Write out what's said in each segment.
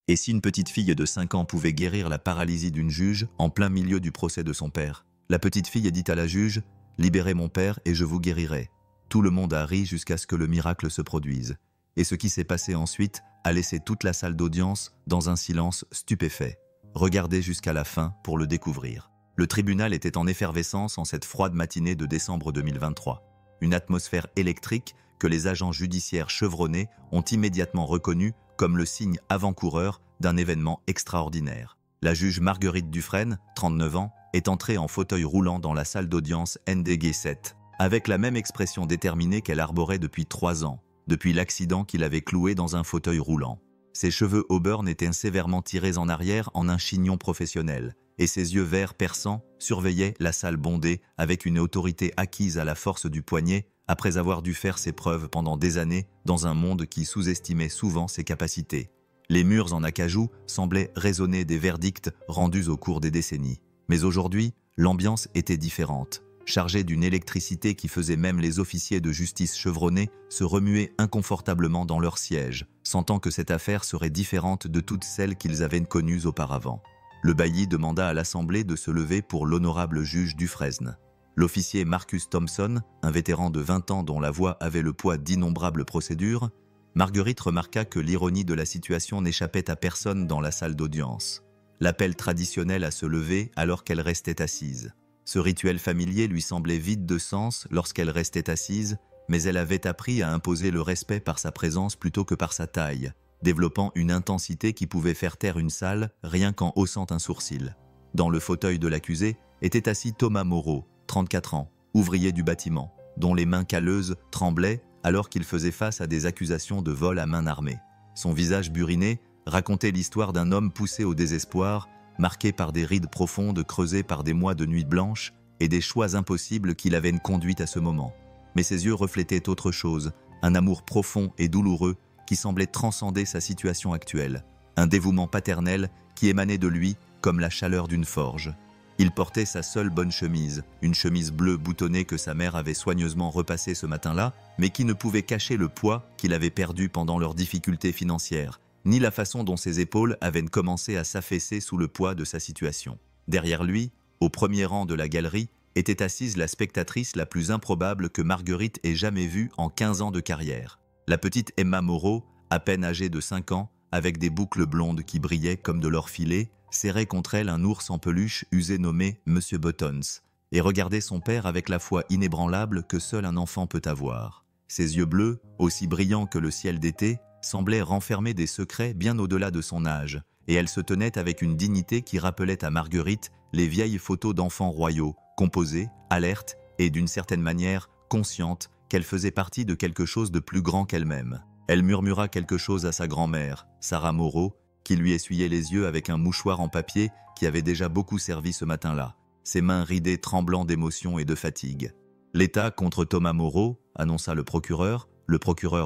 Et si une petite fille de 5 ans pouvait guérir la paralysie d'une juge en plein milieu du procès de son père? La petite fille dit à la juge « Libérez mon père et je vous guérirai ». Tout le monde a ri jusqu'à ce que le miracle se produise. Et ce qui s'est passé ensuite a laissé toute la salle d'audience dans un silence stupéfait. Regardez jusqu'à la fin pour le découvrir. Le tribunal était en effervescence en cette froide matinée de décembre 2023. Une atmosphère électrique que les agents judiciaires chevronnés ont immédiatement reconnue comme le signe avant-coureur d'un événement extraordinaire. La juge Marguerite Dufresne, 39 ans, est entrée en fauteuil roulant dans la salle d'audience NDG 7, avec la même expression déterminée qu'elle arborait depuis 3 ans, depuis l'accident qui l'avait clouée dans un fauteuil roulant. Ses cheveux auburn étaient sévèrement tirés en arrière en un chignon professionnel, et ses yeux verts perçants surveillaient la salle bondée avec une autorité acquise à la force du poignet après avoir dû faire ses preuves pendant des années dans un monde qui sous-estimait souvent ses capacités. Les murs en acajou semblaient résonner des verdicts rendus au cours des décennies. Mais aujourd'hui, l'ambiance était différente, chargée d'une électricité qui faisait même les officiers de justice chevronnés se remuer inconfortablement dans leur siège, sentant que cette affaire serait différente de toutes celles qu'ils avaient connues auparavant. Le bailli demanda à l'Assemblée de se lever pour l'honorable juge Dufresne. L'officier Marcus Thompson, un vétéran de 20 ans dont la voix avait le poids d'innombrables procédures, Marguerite remarqua que l'ironie de la situation n'échappait à personne dans la salle d'audience. L'appel traditionnel à se lever alors qu'elle restait assise. Ce rituel familier lui semblait vide de sens lorsqu'elle restait assise, mais elle avait appris à imposer le respect par sa présence plutôt que par sa taille, développant une intensité qui pouvait faire taire une salle rien qu'en haussant un sourcil. Dans le fauteuil de l'accusé était assis Thomas Moreau, 34 ans, ouvrier du bâtiment, dont les mains calleuses tremblaient alors qu'il faisait face à des accusations de vol à main armée. Son visage buriné racontait l'histoire d'un homme poussé au désespoir, marqué par des rides profondes creusées par des mois de nuit blanches et des choix impossibles qui l'avaient conduit à ce moment. Mais ses yeux reflétaient autre chose, un amour profond et douloureux qui semblait transcender sa situation actuelle, un dévouement paternel qui émanait de lui comme la chaleur d'une forge. Il portait sa seule bonne chemise, une chemise bleue boutonnée que sa mère avait soigneusement repassée ce matin-là, mais qui ne pouvait cacher le poids qu'il avait perdu pendant leurs difficultés financières, ni la façon dont ses épaules avaient commencé à s'affaisser sous le poids de sa situation. Derrière lui, au premier rang de la galerie, était assise la spectatrice la plus improbable que Marguerite ait jamais vue en 15 ans de carrière. La petite Emma Moreau, à peine âgée de 5 ans, avec des boucles blondes qui brillaient comme de l'or filé, serrait contre elle un ours en peluche usé nommé Monsieur Buttons, et regardait son père avec la foi inébranlable que seul un enfant peut avoir. Ses yeux bleus, aussi brillants que le ciel d'été, semblaient renfermer des secrets bien au-delà de son âge, et elle se tenait avec une dignité qui rappelait à Marguerite les vieilles photos d'enfants royaux, composées, alertes et d'une certaine manière consciente qu'elle faisait partie de quelque chose de plus grand qu'elle-même. Elle murmura quelque chose à sa grand-mère, Sarah Moreau, qui lui essuyait les yeux avec un mouchoir en papier qui avait déjà beaucoup servi ce matin-là, ses mains ridées tremblant d'émotion et de fatigue. « L'État contre Thomas Moreau », annonça le procureur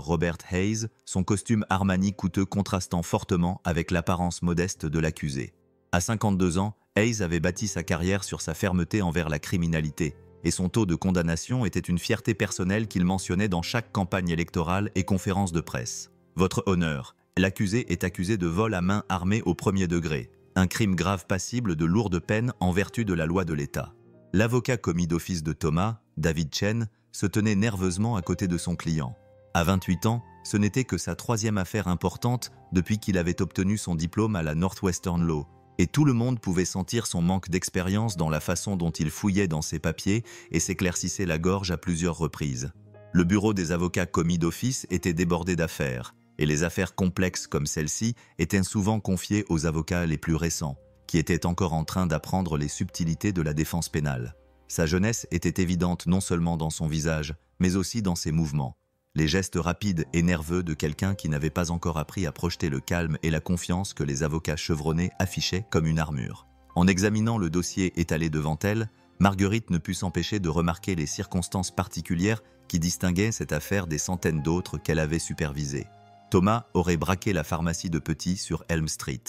Robert Hayes, son costume Armani coûteux contrastant fortement avec l'apparence modeste de l'accusé. À 52 ans, Hayes avait bâti sa carrière sur sa fermeté envers la criminalité, et son taux de condamnation était une fierté personnelle qu'il mentionnait dans chaque campagne électorale et conférence de presse. « Votre honneur, l'accusé est accusé de vol à main armée au premier degré, un crime grave passible de lourdes peines en vertu de la loi de l'État. » L'avocat commis d'office de Thomas, David Chen, se tenait nerveusement à côté de son client. À 28 ans, ce n'était que sa 3e affaire importante depuis qu'il avait obtenu son diplôme à la Northwestern Law, et tout le monde pouvait sentir son manque d'expérience dans la façon dont il fouillait dans ses papiers et s'éclaircissait la gorge à plusieurs reprises. Le bureau des avocats commis d'office était débordé d'affaires, et les affaires complexes comme celle-ci étaient souvent confiées aux avocats les plus récents, qui étaient encore en train d'apprendre les subtilités de la défense pénale. Sa jeunesse était évidente non seulement dans son visage, mais aussi dans ses mouvements. Les gestes rapides et nerveux de quelqu'un qui n'avait pas encore appris à projeter le calme et la confiance que les avocats chevronnés affichaient comme une armure. En examinant le dossier étalé devant elle, Marguerite ne put s'empêcher de remarquer les circonstances particulières qui distinguaient cette affaire des centaines d'autres qu'elle avait supervisées. Thomas aurait braqué la pharmacie de Petit sur Elm Street.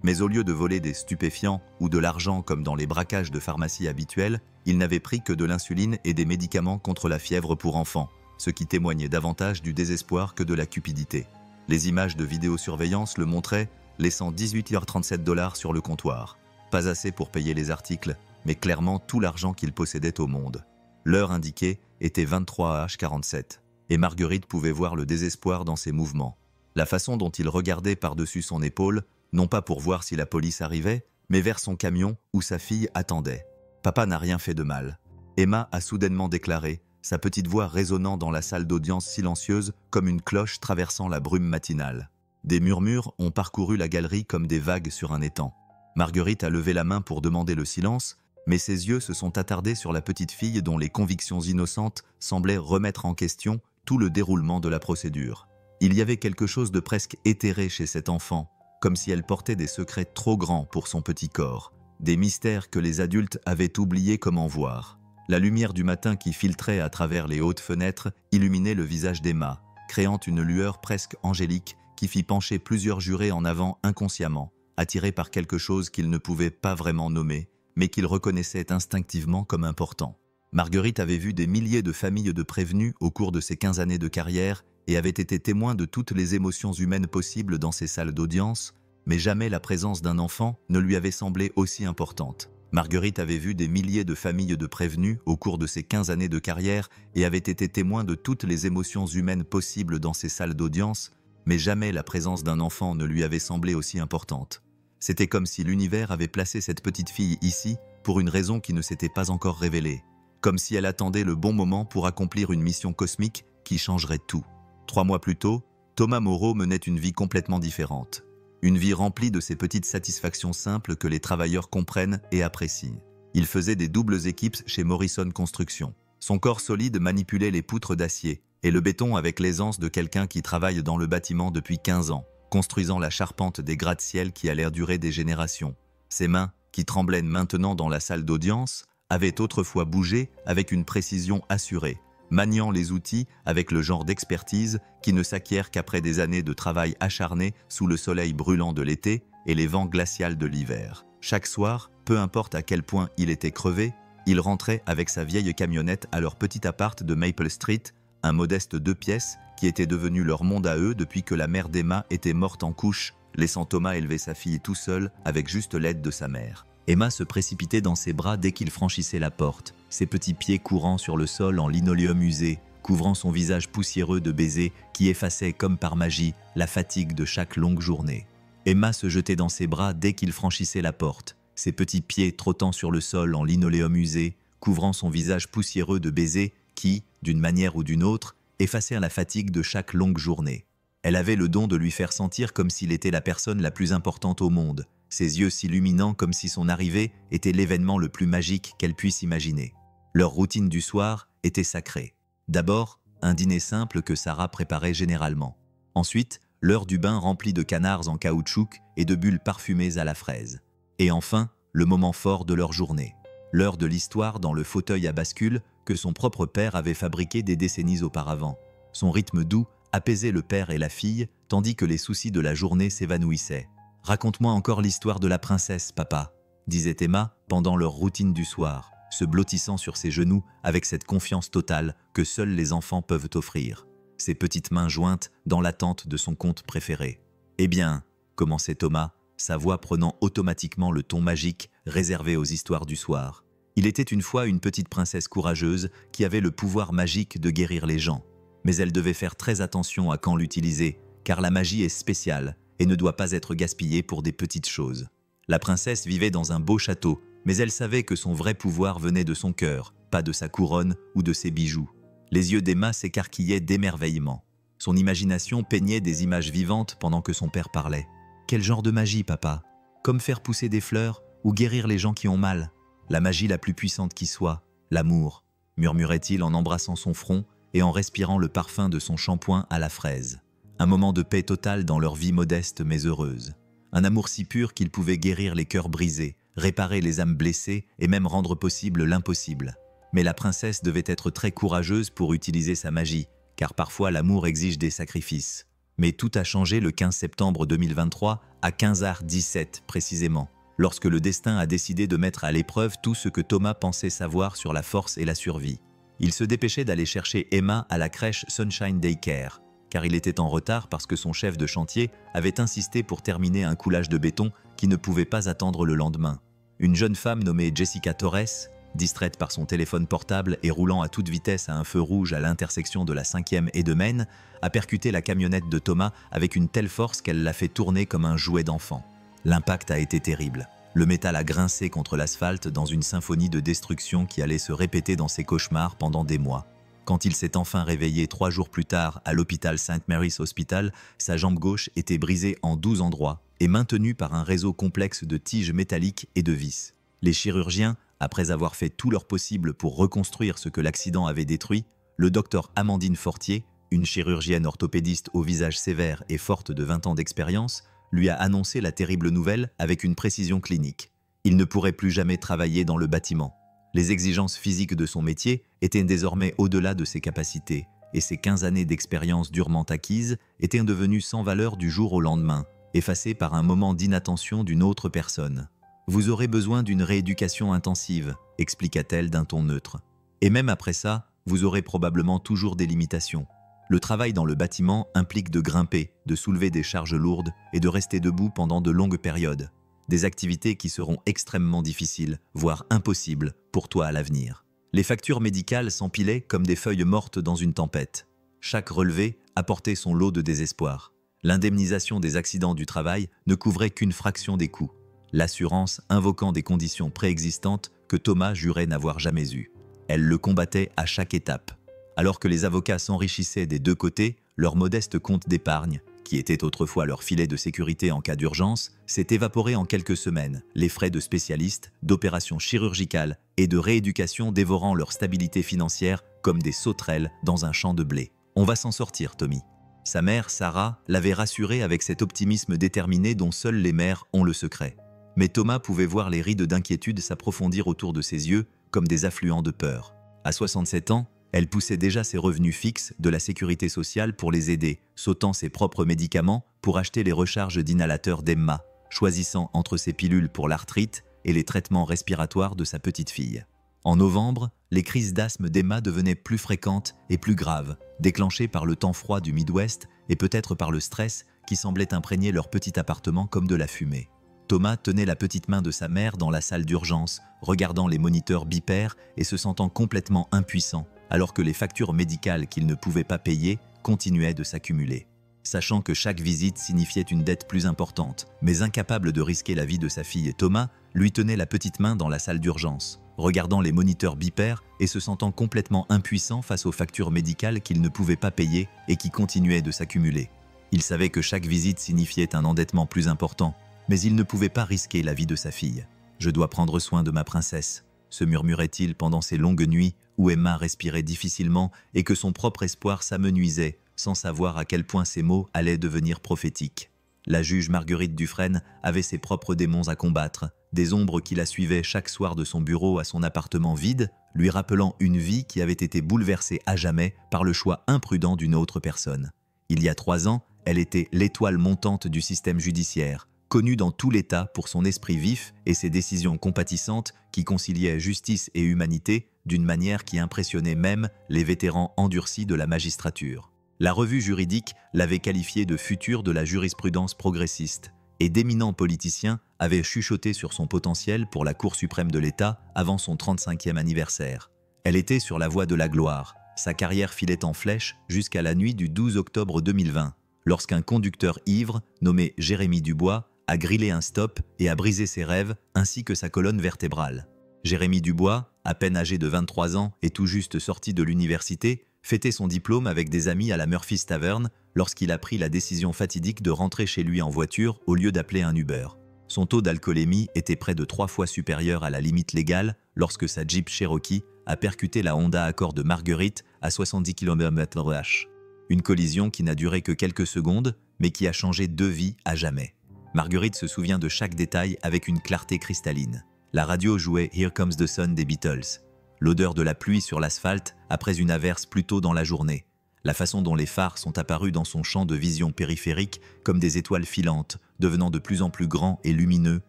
Mais au lieu de voler des stupéfiants ou de l'argent comme dans les braquages de pharmacie habituels, il n'avait pris que de l'insuline et des médicaments contre la fièvre pour enfants, ce qui témoignait davantage du désespoir que de la cupidité. Les images de vidéosurveillance le montraient, laissant 18,37 $ sur le comptoir. Pas assez pour payer les articles, mais clairement tout l'argent qu'il possédait au monde. L'heure indiquée était 23h47, et Marguerite pouvait voir le désespoir dans ses mouvements. La façon dont il regardait par-dessus son épaule, non pas pour voir si la police arrivait, mais vers son camion où sa fille attendait. Papa n'a rien fait de mal. Emma a soudainement déclaré, sa petite voix résonnant dans la salle d'audience silencieuse comme une cloche traversant la brume matinale. Des murmures ont parcouru la galerie comme des vagues sur un étang. Marguerite a levé la main pour demander le silence, mais ses yeux se sont attardés sur la petite fille dont les convictions innocentes semblaient remettre en question tout le déroulement de la procédure. Il y avait quelque chose de presque éthéré chez cet enfant, comme si elle portait des secrets trop grands pour son petit corps, des mystères que les adultes avaient oublié comment voir. La lumière du matin qui filtrait à travers les hautes fenêtres illuminait le visage d'Emma, créant une lueur presque angélique qui fit pencher plusieurs jurés en avant inconsciemment, attirés par quelque chose qu'ils ne pouvaient pas vraiment nommer, mais qu'ils reconnaissaient instinctivement comme important. Marguerite avait vu des milliers de familles de prévenus au cours de ses 15 années de carrière et avait été témoin de toutes les émotions humaines possibles dans ces salles d'audience, mais jamais la présence d'un enfant ne lui avait semblé aussi importante. Marguerite avait vu des milliers de familles de prévenus au cours de ses 15 années de carrière et avait été témoin de toutes les émotions humaines possibles dans ces salles d'audience, mais jamais la présence d'un enfant ne lui avait semblé aussi importante. C'était comme si l'univers avait placé cette petite fille ici pour une raison qui ne s'était pas encore révélée, comme si elle attendait le bon moment pour accomplir une mission cosmique qui changerait tout. 3 mois plus tôt, Thomas Moreau menait une vie complètement différente. Une vie remplie de ces petites satisfactions simples que les travailleurs comprennent et apprécient. Il faisait des doubles équipes chez Morrison Construction. Son corps solide manipulait les poutres d'acier et le béton avec l'aisance de quelqu'un qui travaille dans le bâtiment depuis 15 ans, construisant la charpente des gratte-ciel qui allèrent durer des générations. Ses mains, qui tremblaient maintenant dans la salle d'audience, avaient autrefois bougé avec une précision assurée, maniant les outils avec le genre d'expertise qui ne s'acquiert qu'après des années de travail acharné sous le soleil brûlant de l'été et les vents glaciaux de l'hiver. Chaque soir, peu importe à quel point il était crevé, il rentrait avec sa vieille camionnette à leur petit appart de Maple Street, un modeste 2 pièces qui était devenu leur monde à eux depuis que la mère d'Emma était morte en couche, laissant Thomas élever sa fille tout seul avec juste l'aide de sa mère. Emma se précipitait dans ses bras dès qu'il franchissait la porte, ses petits pieds courant sur le sol en linoléum usé, couvrant son visage poussiéreux de baisers qui effaçaient comme par magie la fatigue de chaque longue journée. Emma se jetait dans ses bras dès qu'il franchissait la porte, ses petits pieds trottant sur le sol en linoléum usé, couvrant son visage poussiéreux de baisers qui, d'une manière ou d'une autre, effacèrent la fatigue de chaque longue journée. Elle avait le don de lui faire sentir comme s'il était la personne la plus importante au monde, ses yeux s'illuminant comme si son arrivée était l'événement le plus magique qu'elle puisse imaginer. Leur routine du soir était sacrée. D'abord, un dîner simple que Sarah préparait généralement. Ensuite, l'heure du bain rempli de canards en caoutchouc et de bulles parfumées à la fraise. Et enfin, le moment fort de leur journée. L'heure de l'histoire dans le fauteuil à bascule que son propre père avait fabriqué des décennies auparavant. Son rythme doux apaisait le père et la fille, tandis que les soucis de la journée s'évanouissaient. « Raconte-moi encore l'histoire de la princesse, papa », disait Emma pendant leur routine du soir, se blottissant sur ses genoux avec cette confiance totale que seuls les enfants peuvent offrir, ses petites mains jointes dans l'attente de son conte préféré. « Eh bien », commençait Thomas, sa voix prenant automatiquement le ton magique réservé aux histoires du soir. Il était une fois une petite princesse courageuse qui avait le pouvoir magique de guérir les gens. Mais elle devait faire très attention à quand l'utiliser, car la magie est spéciale et ne doit pas être gaspillée pour des petites choses. La princesse vivait dans un beau château, mais elle savait que son vrai pouvoir venait de son cœur, pas de sa couronne ou de ses bijoux. Les yeux d'Emma s'écarquillaient d'émerveillement. Son imagination peignait des images vivantes pendant que son père parlait. « Quel genre de magie, papa? Comme faire pousser des fleurs ou guérir les gens qui ont mal? La magie la plus puissante qui soit, l'amour, » murmurait-il en embrassant son front et en respirant le parfum de son shampoing à la fraise. Un moment de paix totale dans leur vie modeste mais heureuse. Un amour si pur qu'il pouvait guérir les cœurs brisés, réparer les âmes blessées et même rendre possible l'impossible. Mais la princesse devait être très courageuse pour utiliser sa magie, car parfois l'amour exige des sacrifices. Mais tout a changé le 15 septembre 2023 à 15h17 précisément, lorsque le destin a décidé de mettre à l'épreuve tout ce que Thomas pensait savoir sur la force et la survie. Il se dépêchait d'aller chercher Emma à la crèche Sunshine Daycare, car il était en retard parce que son chef de chantier avait insisté pour terminer un coulage de béton qui ne pouvait pas attendre le lendemain. Une jeune femme nommée Jessica Torres, distraite par son téléphone portable et roulant à toute vitesse à un feu rouge à l'intersection de la 5e et de Maine, a percuté la camionnette de Thomas avec une telle force qu'elle l'a fait tourner comme un jouet d'enfant. L'impact a été terrible. Le métal a grincé contre l'asphalte dans une symphonie de destruction qui allait se répéter dans ses cauchemars pendant des mois. Quand il s'est enfin réveillé 3 jours plus tard à l'hôpital St. Mary's Hospital, sa jambe gauche était brisée en 12 endroits et maintenue par un réseau complexe de tiges métalliques et de vis. Les chirurgiens, après avoir fait tout leur possible pour reconstruire ce que l'accident avait détruit, le docteur Amandine Fortier, une chirurgienne orthopédiste au visage sévère et forte de 20 ans d'expérience, lui a annoncé la terrible nouvelle avec une précision clinique. Il ne pourrait plus jamais travailler dans le bâtiment. Les exigences physiques de son métier étaient désormais au-delà de ses capacités, et ses 15 années d'expérience durement acquises étaient devenues sans valeur du jour au lendemain, effacées par un moment d'inattention d'une autre personne. « Vous aurez besoin d'une rééducation intensive », expliqua-t-elle d'un ton neutre. « Et même après ça, vous aurez probablement toujours des limitations. Le travail dans le bâtiment implique de grimper, de soulever des charges lourdes et de rester debout pendant de longues périodes. Des activités qui seront extrêmement difficiles, voire impossibles, pour toi à l'avenir. » Les factures médicales s'empilaient comme des feuilles mortes dans une tempête. Chaque relevé apportait son lot de désespoir. L'indemnisation des accidents du travail ne couvrait qu'une fraction des coûts. L'assurance invoquant des conditions préexistantes que Thomas jurait n'avoir jamais eues. Elle le combattait à chaque étape. Alors que les avocats s'enrichissaient des deux côtés, leur modeste compte d'épargne, qui était autrefois leur filet de sécurité en cas d'urgence, s'est évaporé en quelques semaines, les frais de spécialistes, d'opérations chirurgicales et de rééducation dévorant leur stabilité financière comme des sauterelles dans un champ de blé. « On va s'en sortir, Tommy. » Sa mère, Sarah, l'avait rassuré avec cet optimisme déterminé dont seules les mères ont le secret. Mais Thomas pouvait voir les rides d'inquiétude s'approfondir autour de ses yeux comme des affluents de peur. À 67 ans, elle poussait déjà ses revenus fixes de la sécurité sociale pour les aider, sautant ses propres médicaments pour acheter les recharges d'inhalateurs d'Emma, choisissant entre ses pilules pour l'arthrite et les traitements respiratoires de sa petite fille. En novembre, les crises d'asthme d'Emma devenaient plus fréquentes et plus graves, déclenchées par le temps froid du Midwest et peut-être par le stress qui semblait imprégner leur petit appartement comme de la fumée. Thomas tenait la petite main de sa mère dans la salle d'urgence, regardant les moniteurs bipères et se sentant complètement impuissant, alors que les factures médicales qu'il ne pouvait pas payer continuaient de s'accumuler. Sachant que chaque visite signifiait une dette plus importante, mais incapable de risquer la vie de sa fille, Thomas lui tenait la petite main dans la salle d'urgence, regardant les moniteurs bipères et se sentant complètement impuissant face aux factures médicales qu'il ne pouvait pas payer et qui continuaient de s'accumuler. Il savait que chaque visite signifiait un endettement plus important, mais il ne pouvait pas risquer la vie de sa fille. « Je dois prendre soin de ma princesse », se murmurait-il pendant ces longues nuits où Emma respirait difficilement et que son propre espoir s'amenuisait, sans savoir à quel point ces mots allaient devenir prophétiques. La juge Marguerite Dufresne avait ses propres démons à combattre, des ombres qui la suivaient chaque soir de son bureau à son appartement vide, lui rappelant une vie qui avait été bouleversée à jamais par le choix imprudent d'une autre personne. Il y a 3 ans, elle était l'étoile montante du système judiciaire, connue dans tout l'État pour son esprit vif et ses décisions compatissantes qui conciliaient justice et humanité d'une manière qui impressionnait même les vétérans endurcis de la magistrature. La revue juridique l'avait qualifiée de futur de la jurisprudence progressiste, et d'éminents politiciens avaient chuchoté sur son potentiel pour la Cour suprême de l'État avant son 35e anniversaire. Elle était sur la voie de la gloire. Sa carrière filait en flèche jusqu'à la nuit du 12 octobre 2020, lorsqu'un conducteur ivre, nommé Jérémy Dubois, a grillé un stop et a brisé ses rêves ainsi que sa colonne vertébrale. Jérémy Dubois, à peine âgé de 23 ans et tout juste sorti de l'université, fêtait son diplôme avec des amis à la Murphy's Tavern lorsqu'il a pris la décision fatidique de rentrer chez lui en voiture au lieu d'appeler un Uber. Son taux d'alcoolémie était près de 3 fois supérieur à la limite légale lorsque sa Jeep Cherokee a percuté la Honda Accord de Marguerite à 70 km/h. Une collision qui n'a duré que quelques secondes, mais qui a changé 2 vies à jamais. Marguerite se souvient de chaque détail avec une clarté cristalline. La radio jouait Here Comes the Sun des Beatles. L'odeur de la pluie sur l'asphalte après une averse plus tôt dans la journée. La façon dont les phares sont apparus dans son champ de vision périphérique comme des étoiles filantes, devenant de plus en plus grands et lumineux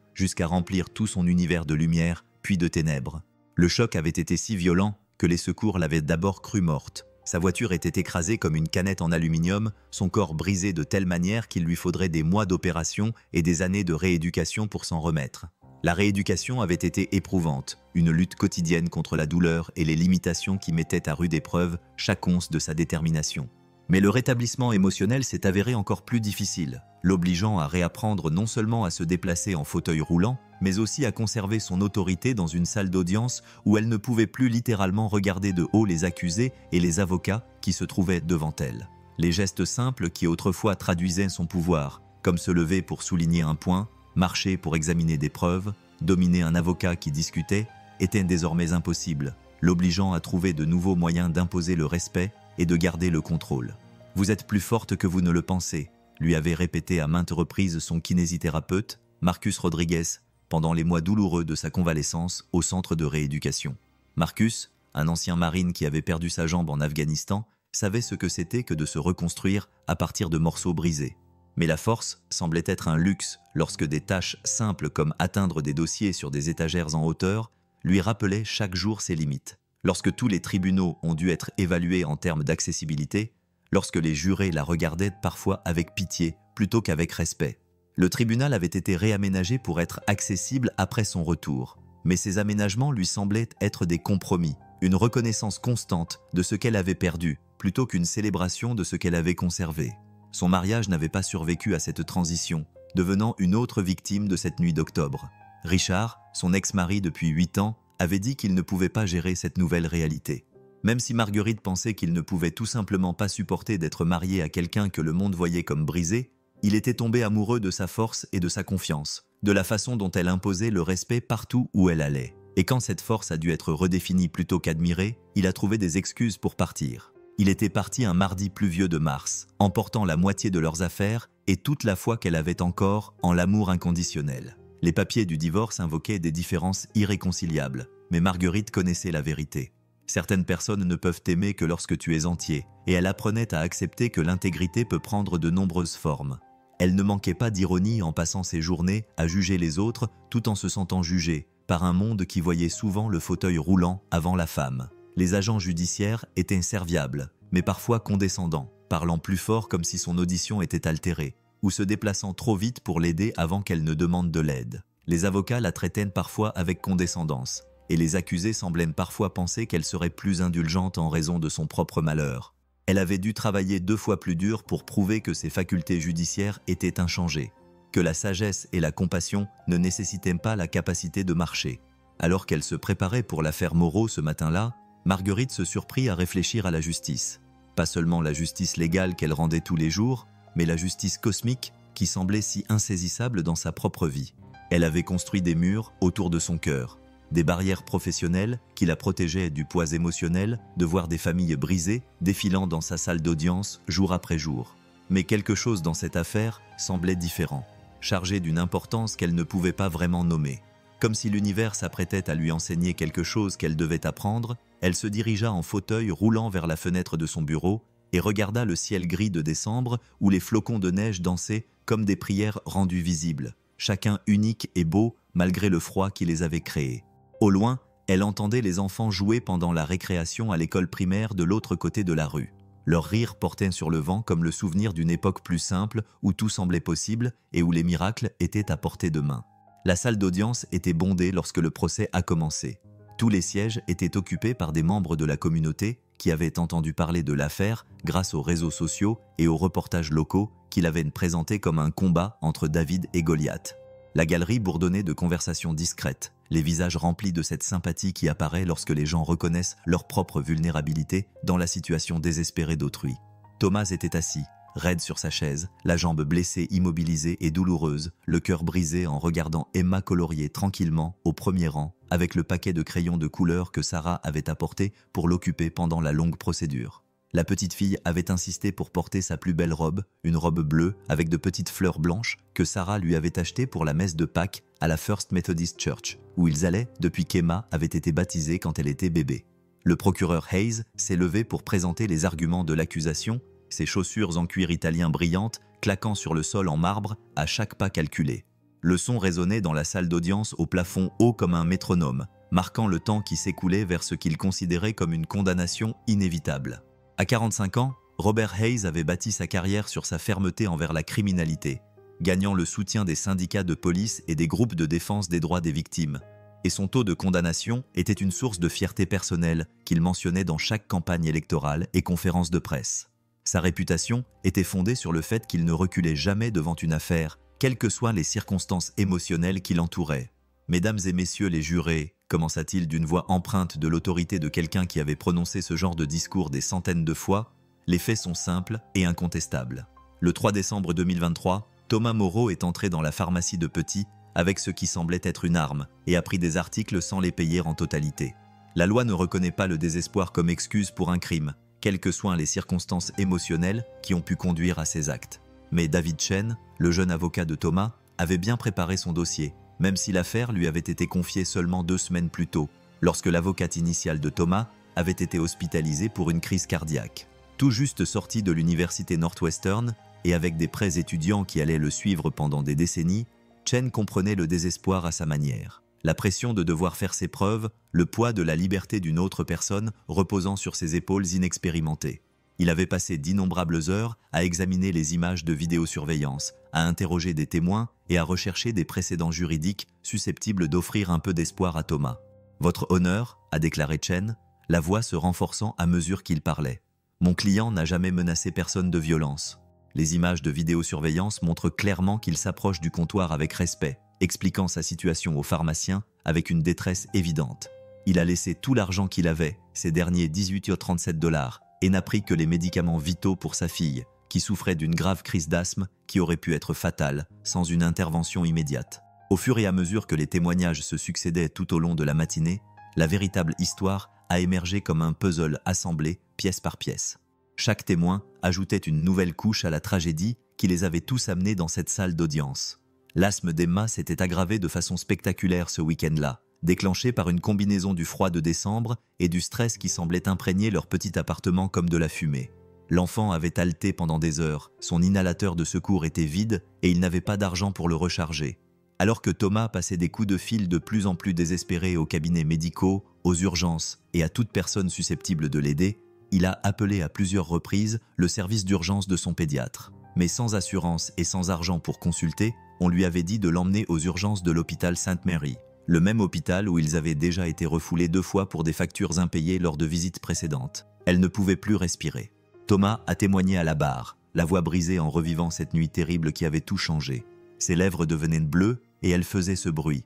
jusqu'à remplir tout son univers de lumière puis de ténèbres. Le choc avait été si violent que les secours l'avaient d'abord crue morte. Sa voiture était écrasée comme une canette en aluminium, son corps brisé de telle manière qu'il lui faudrait des mois d'opération et des années de rééducation pour s'en remettre. La rééducation avait été éprouvante, une lutte quotidienne contre la douleur et les limitations qui mettaient à rude épreuve chaque once de sa détermination. Mais le rétablissement émotionnel s'est avéré encore plus difficile, l'obligeant à réapprendre non seulement à se déplacer en fauteuil roulant, mais aussi à conserver son autorité dans une salle d'audience où elle ne pouvait plus littéralement regarder de haut les accusés et les avocats qui se trouvaient devant elle. Les gestes simples qui autrefois traduisaient son pouvoir, comme se lever pour souligner un point, marcher pour examiner des preuves, dominer un avocat qui discutait, étaient désormais impossibles, l'obligeant à trouver de nouveaux moyens d'imposer le respect et de garder le contrôle. « Vous êtes plus forte que vous ne le pensez », lui avait répété à maintes reprises son kinésithérapeute, Marcus Rodriguez, pendant les mois douloureux de sa convalescence au centre de rééducation. Marcus, un ancien marine qui avait perdu sa jambe en Afghanistan, savait ce que c'était que de se reconstruire à partir de morceaux brisés. Mais la force semblait être un luxe lorsque des tâches simples comme atteindre des dossiers sur des étagères en hauteur lui rappelaient chaque jour ses limites. Lorsque tous les tribunaux ont dû être évalués en termes d'accessibilité, lorsque les jurés la regardaient parfois avec pitié plutôt qu'avec respect. Le tribunal avait été réaménagé pour être accessible après son retour, mais ces aménagements lui semblaient être des compromis, une reconnaissance constante de ce qu'elle avait perdu, plutôt qu'une célébration de ce qu'elle avait conservé. Son mariage n'avait pas survécu à cette transition, devenant une autre victime de cette nuit d'octobre. Richard, son ex-mari depuis 8 ans, avait dit qu'il ne pouvait pas gérer cette nouvelle réalité. Même si Marguerite pensait qu'il ne pouvait tout simplement pas supporter d'être marié à quelqu'un que le monde voyait comme brisé, il était tombé amoureux de sa force et de sa confiance, de la façon dont elle imposait le respect partout où elle allait. Et quand cette force a dû être redéfinie plutôt qu'admirée, il a trouvé des excuses pour partir. Il était parti un mardi pluvieux de mars, emportant la moitié de leurs affaires et toute la foi qu'elle avait encore en l'amour inconditionnel. Les papiers du divorce invoquaient des différences irréconciliables, mais Marguerite connaissait la vérité. Certaines personnes ne peuvent t'aimer que lorsque tu es entier, et elle apprenait à accepter que l'intégrité peut prendre de nombreuses formes. Elle ne manquait pas d'ironie en passant ses journées à juger les autres tout en se sentant jugée par un monde qui voyait souvent le fauteuil roulant avant la femme. Les agents judiciaires étaient serviables, mais parfois condescendants, parlant plus fort comme si son audition était altérée, ou se déplaçant trop vite pour l'aider avant qu'elle ne demande de l'aide. Les avocats la traitaient parfois avec condescendance, et les accusés semblaient parfois penser qu'elle serait plus indulgente en raison de son propre malheur. Elle avait dû travailler 2 fois plus dur pour prouver que ses facultés judiciaires étaient inchangées, que la sagesse et la compassion ne nécessitaient pas la capacité de marcher. Alors qu'elle se préparait pour l'affaire Moreau ce matin-là, Marguerite se surprit à réfléchir à la justice. Pas seulement la justice légale qu'elle rendait tous les jours, mais la justice cosmique qui semblait si insaisissable dans sa propre vie. Elle avait construit des murs autour de son cœur, des barrières professionnelles qui la protégeaient du poids émotionnel de voir des familles brisées défilant dans sa salle d'audience jour après jour. Mais quelque chose dans cette affaire semblait différent, chargé d'une importance qu'elle ne pouvait pas vraiment nommer. Comme si l'univers s'apprêtait à lui enseigner quelque chose qu'elle devait apprendre, elle se dirigea en fauteuil roulant vers la fenêtre de son bureau et regarda le ciel gris de décembre où les flocons de neige dansaient comme des prières rendues visibles, chacun unique et beau malgré le froid qui les avait créés. Au loin, elle entendait les enfants jouer pendant la récréation à l'école primaire de l'autre côté de la rue. Leur rire portait sur le vent comme le souvenir d'une époque plus simple où tout semblait possible et où les miracles étaient à portée de main. La salle d'audience était bondée lorsque le procès a commencé. Tous les sièges étaient occupés par des membres de la communauté qui avaient entendu parler de l'affaire grâce aux réseaux sociaux et aux reportages locaux qui l'avaient présenté comme un combat entre David et Goliath. La galerie bourdonnait de conversations discrètes, les visages remplis de cette sympathie qui apparaît lorsque les gens reconnaissent leur propre vulnérabilité dans la situation désespérée d'autrui. Thomas était assis, raide sur sa chaise, la jambe blessée, immobilisée et douloureuse, le cœur brisé en regardant Emma colorier tranquillement au premier rang avec le paquet de crayons de couleur que Sarah avait apporté pour l'occuper pendant la longue procédure. La petite fille avait insisté pour porter sa plus belle robe, une robe bleue avec de petites fleurs blanches que Sarah lui avait achetée pour la messe de Pâques à la First Methodist Church, où ils allaient depuis qu'Emma avait été baptisée quand elle était bébé. Le procureur Hayes s'est levé pour présenter les arguments de l'accusation, ses chaussures en cuir italien brillantes claquant sur le sol en marbre à chaque pas calculé. Le son résonnait dans la salle d'audience au plafond haut comme un métronome, marquant le temps qui s'écoulait vers ce qu'il considérait comme une condamnation inévitable. À 45 ans, Robert Hayes avait bâti sa carrière sur sa fermeté envers la criminalité, gagnant le soutien des syndicats de police et des groupes de défense des droits des victimes. Et son taux de condamnation était une source de fierté personnelle qu'il mentionnait dans chaque campagne électorale et conférence de presse. Sa réputation était fondée sur le fait qu'il ne reculait jamais devant une affaire, quelles que soient les circonstances émotionnelles qui l'entouraient. « Mesdames et messieurs les jurés », commença-t-il d'une voix empreinte de l'autorité de quelqu'un qui avait prononcé ce genre de discours des centaines de fois, les faits sont simples et incontestables. Le 3 décembre 2023, Thomas Moreau est entré dans la pharmacie de Petit avec ce qui semblait être une arme et a pris des articles sans les payer en totalité. La loi ne reconnaît pas le désespoir comme excuse pour un crime, quelles que soient les circonstances émotionnelles qui ont pu conduire à ces actes. Mais David Chen, le jeune avocat de Thomas, avait bien préparé son dossier, même si l'affaire lui avait été confiée seulement 2 semaines plus tôt, lorsque l'avocate initiale de Thomas avait été hospitalisée pour une crise cardiaque. Tout juste sorti de l'université Northwestern et avec des prêts étudiants qui allaient le suivre pendant des décennies, Chen comprenait le désespoir à sa manière. La pression de devoir faire ses preuves, le poids de la liberté d'une autre personne reposant sur ses épaules inexpérimentées. Il avait passé d'innombrables heures à examiner les images de vidéosurveillance, à interroger des témoins et à rechercher des précédents juridiques susceptibles d'offrir un peu d'espoir à Thomas. « Votre honneur », a déclaré Chen, la voix se renforçant à mesure qu'il parlait. « Mon client n'a jamais menacé personne de violence. » Les images de vidéosurveillance montrent clairement qu'il s'approche du comptoir avec respect, expliquant sa situation au pharmacien avec une détresse évidente. Il a laissé tout l'argent qu'il avait, ces derniers 18,37 $, et n'a pris que les médicaments vitaux pour sa fille, qui souffrait d'une grave crise d'asthme qui aurait pu être fatale sans une intervention immédiate. Au fur et à mesure que les témoignages se succédaient tout au long de la matinée, la véritable histoire a émergé comme un puzzle assemblé pièce par pièce. Chaque témoin ajoutait une nouvelle couche à la tragédie qui les avait tous amenés dans cette salle d'audience. L'asthme d'Emma s'était aggravé de façon spectaculaire ce week-end-là, déclenché par une combinaison du froid de décembre et du stress qui semblait imprégner leur petit appartement comme de la fumée. L'enfant avait haleté pendant des heures, son inhalateur de secours était vide et il n'avait pas d'argent pour le recharger. Alors que Thomas passait des coups de fil de plus en plus désespérés aux cabinets médicaux, aux urgences et à toute personne susceptible de l'aider, il a appelé à plusieurs reprises le service d'urgence de son pédiatre. Mais sans assurance et sans argent pour consulter, on lui avait dit de l'emmener aux urgences de l'hôpital Sainte Mary, le même hôpital où ils avaient déjà été refoulés 2 fois pour des factures impayées lors de visites précédentes. Elle ne pouvait plus respirer. Thomas a témoigné à la barre, la voix brisée en revivant cette nuit terrible qui avait tout changé. Ses lèvres devenaient bleues et elle faisait ce bruit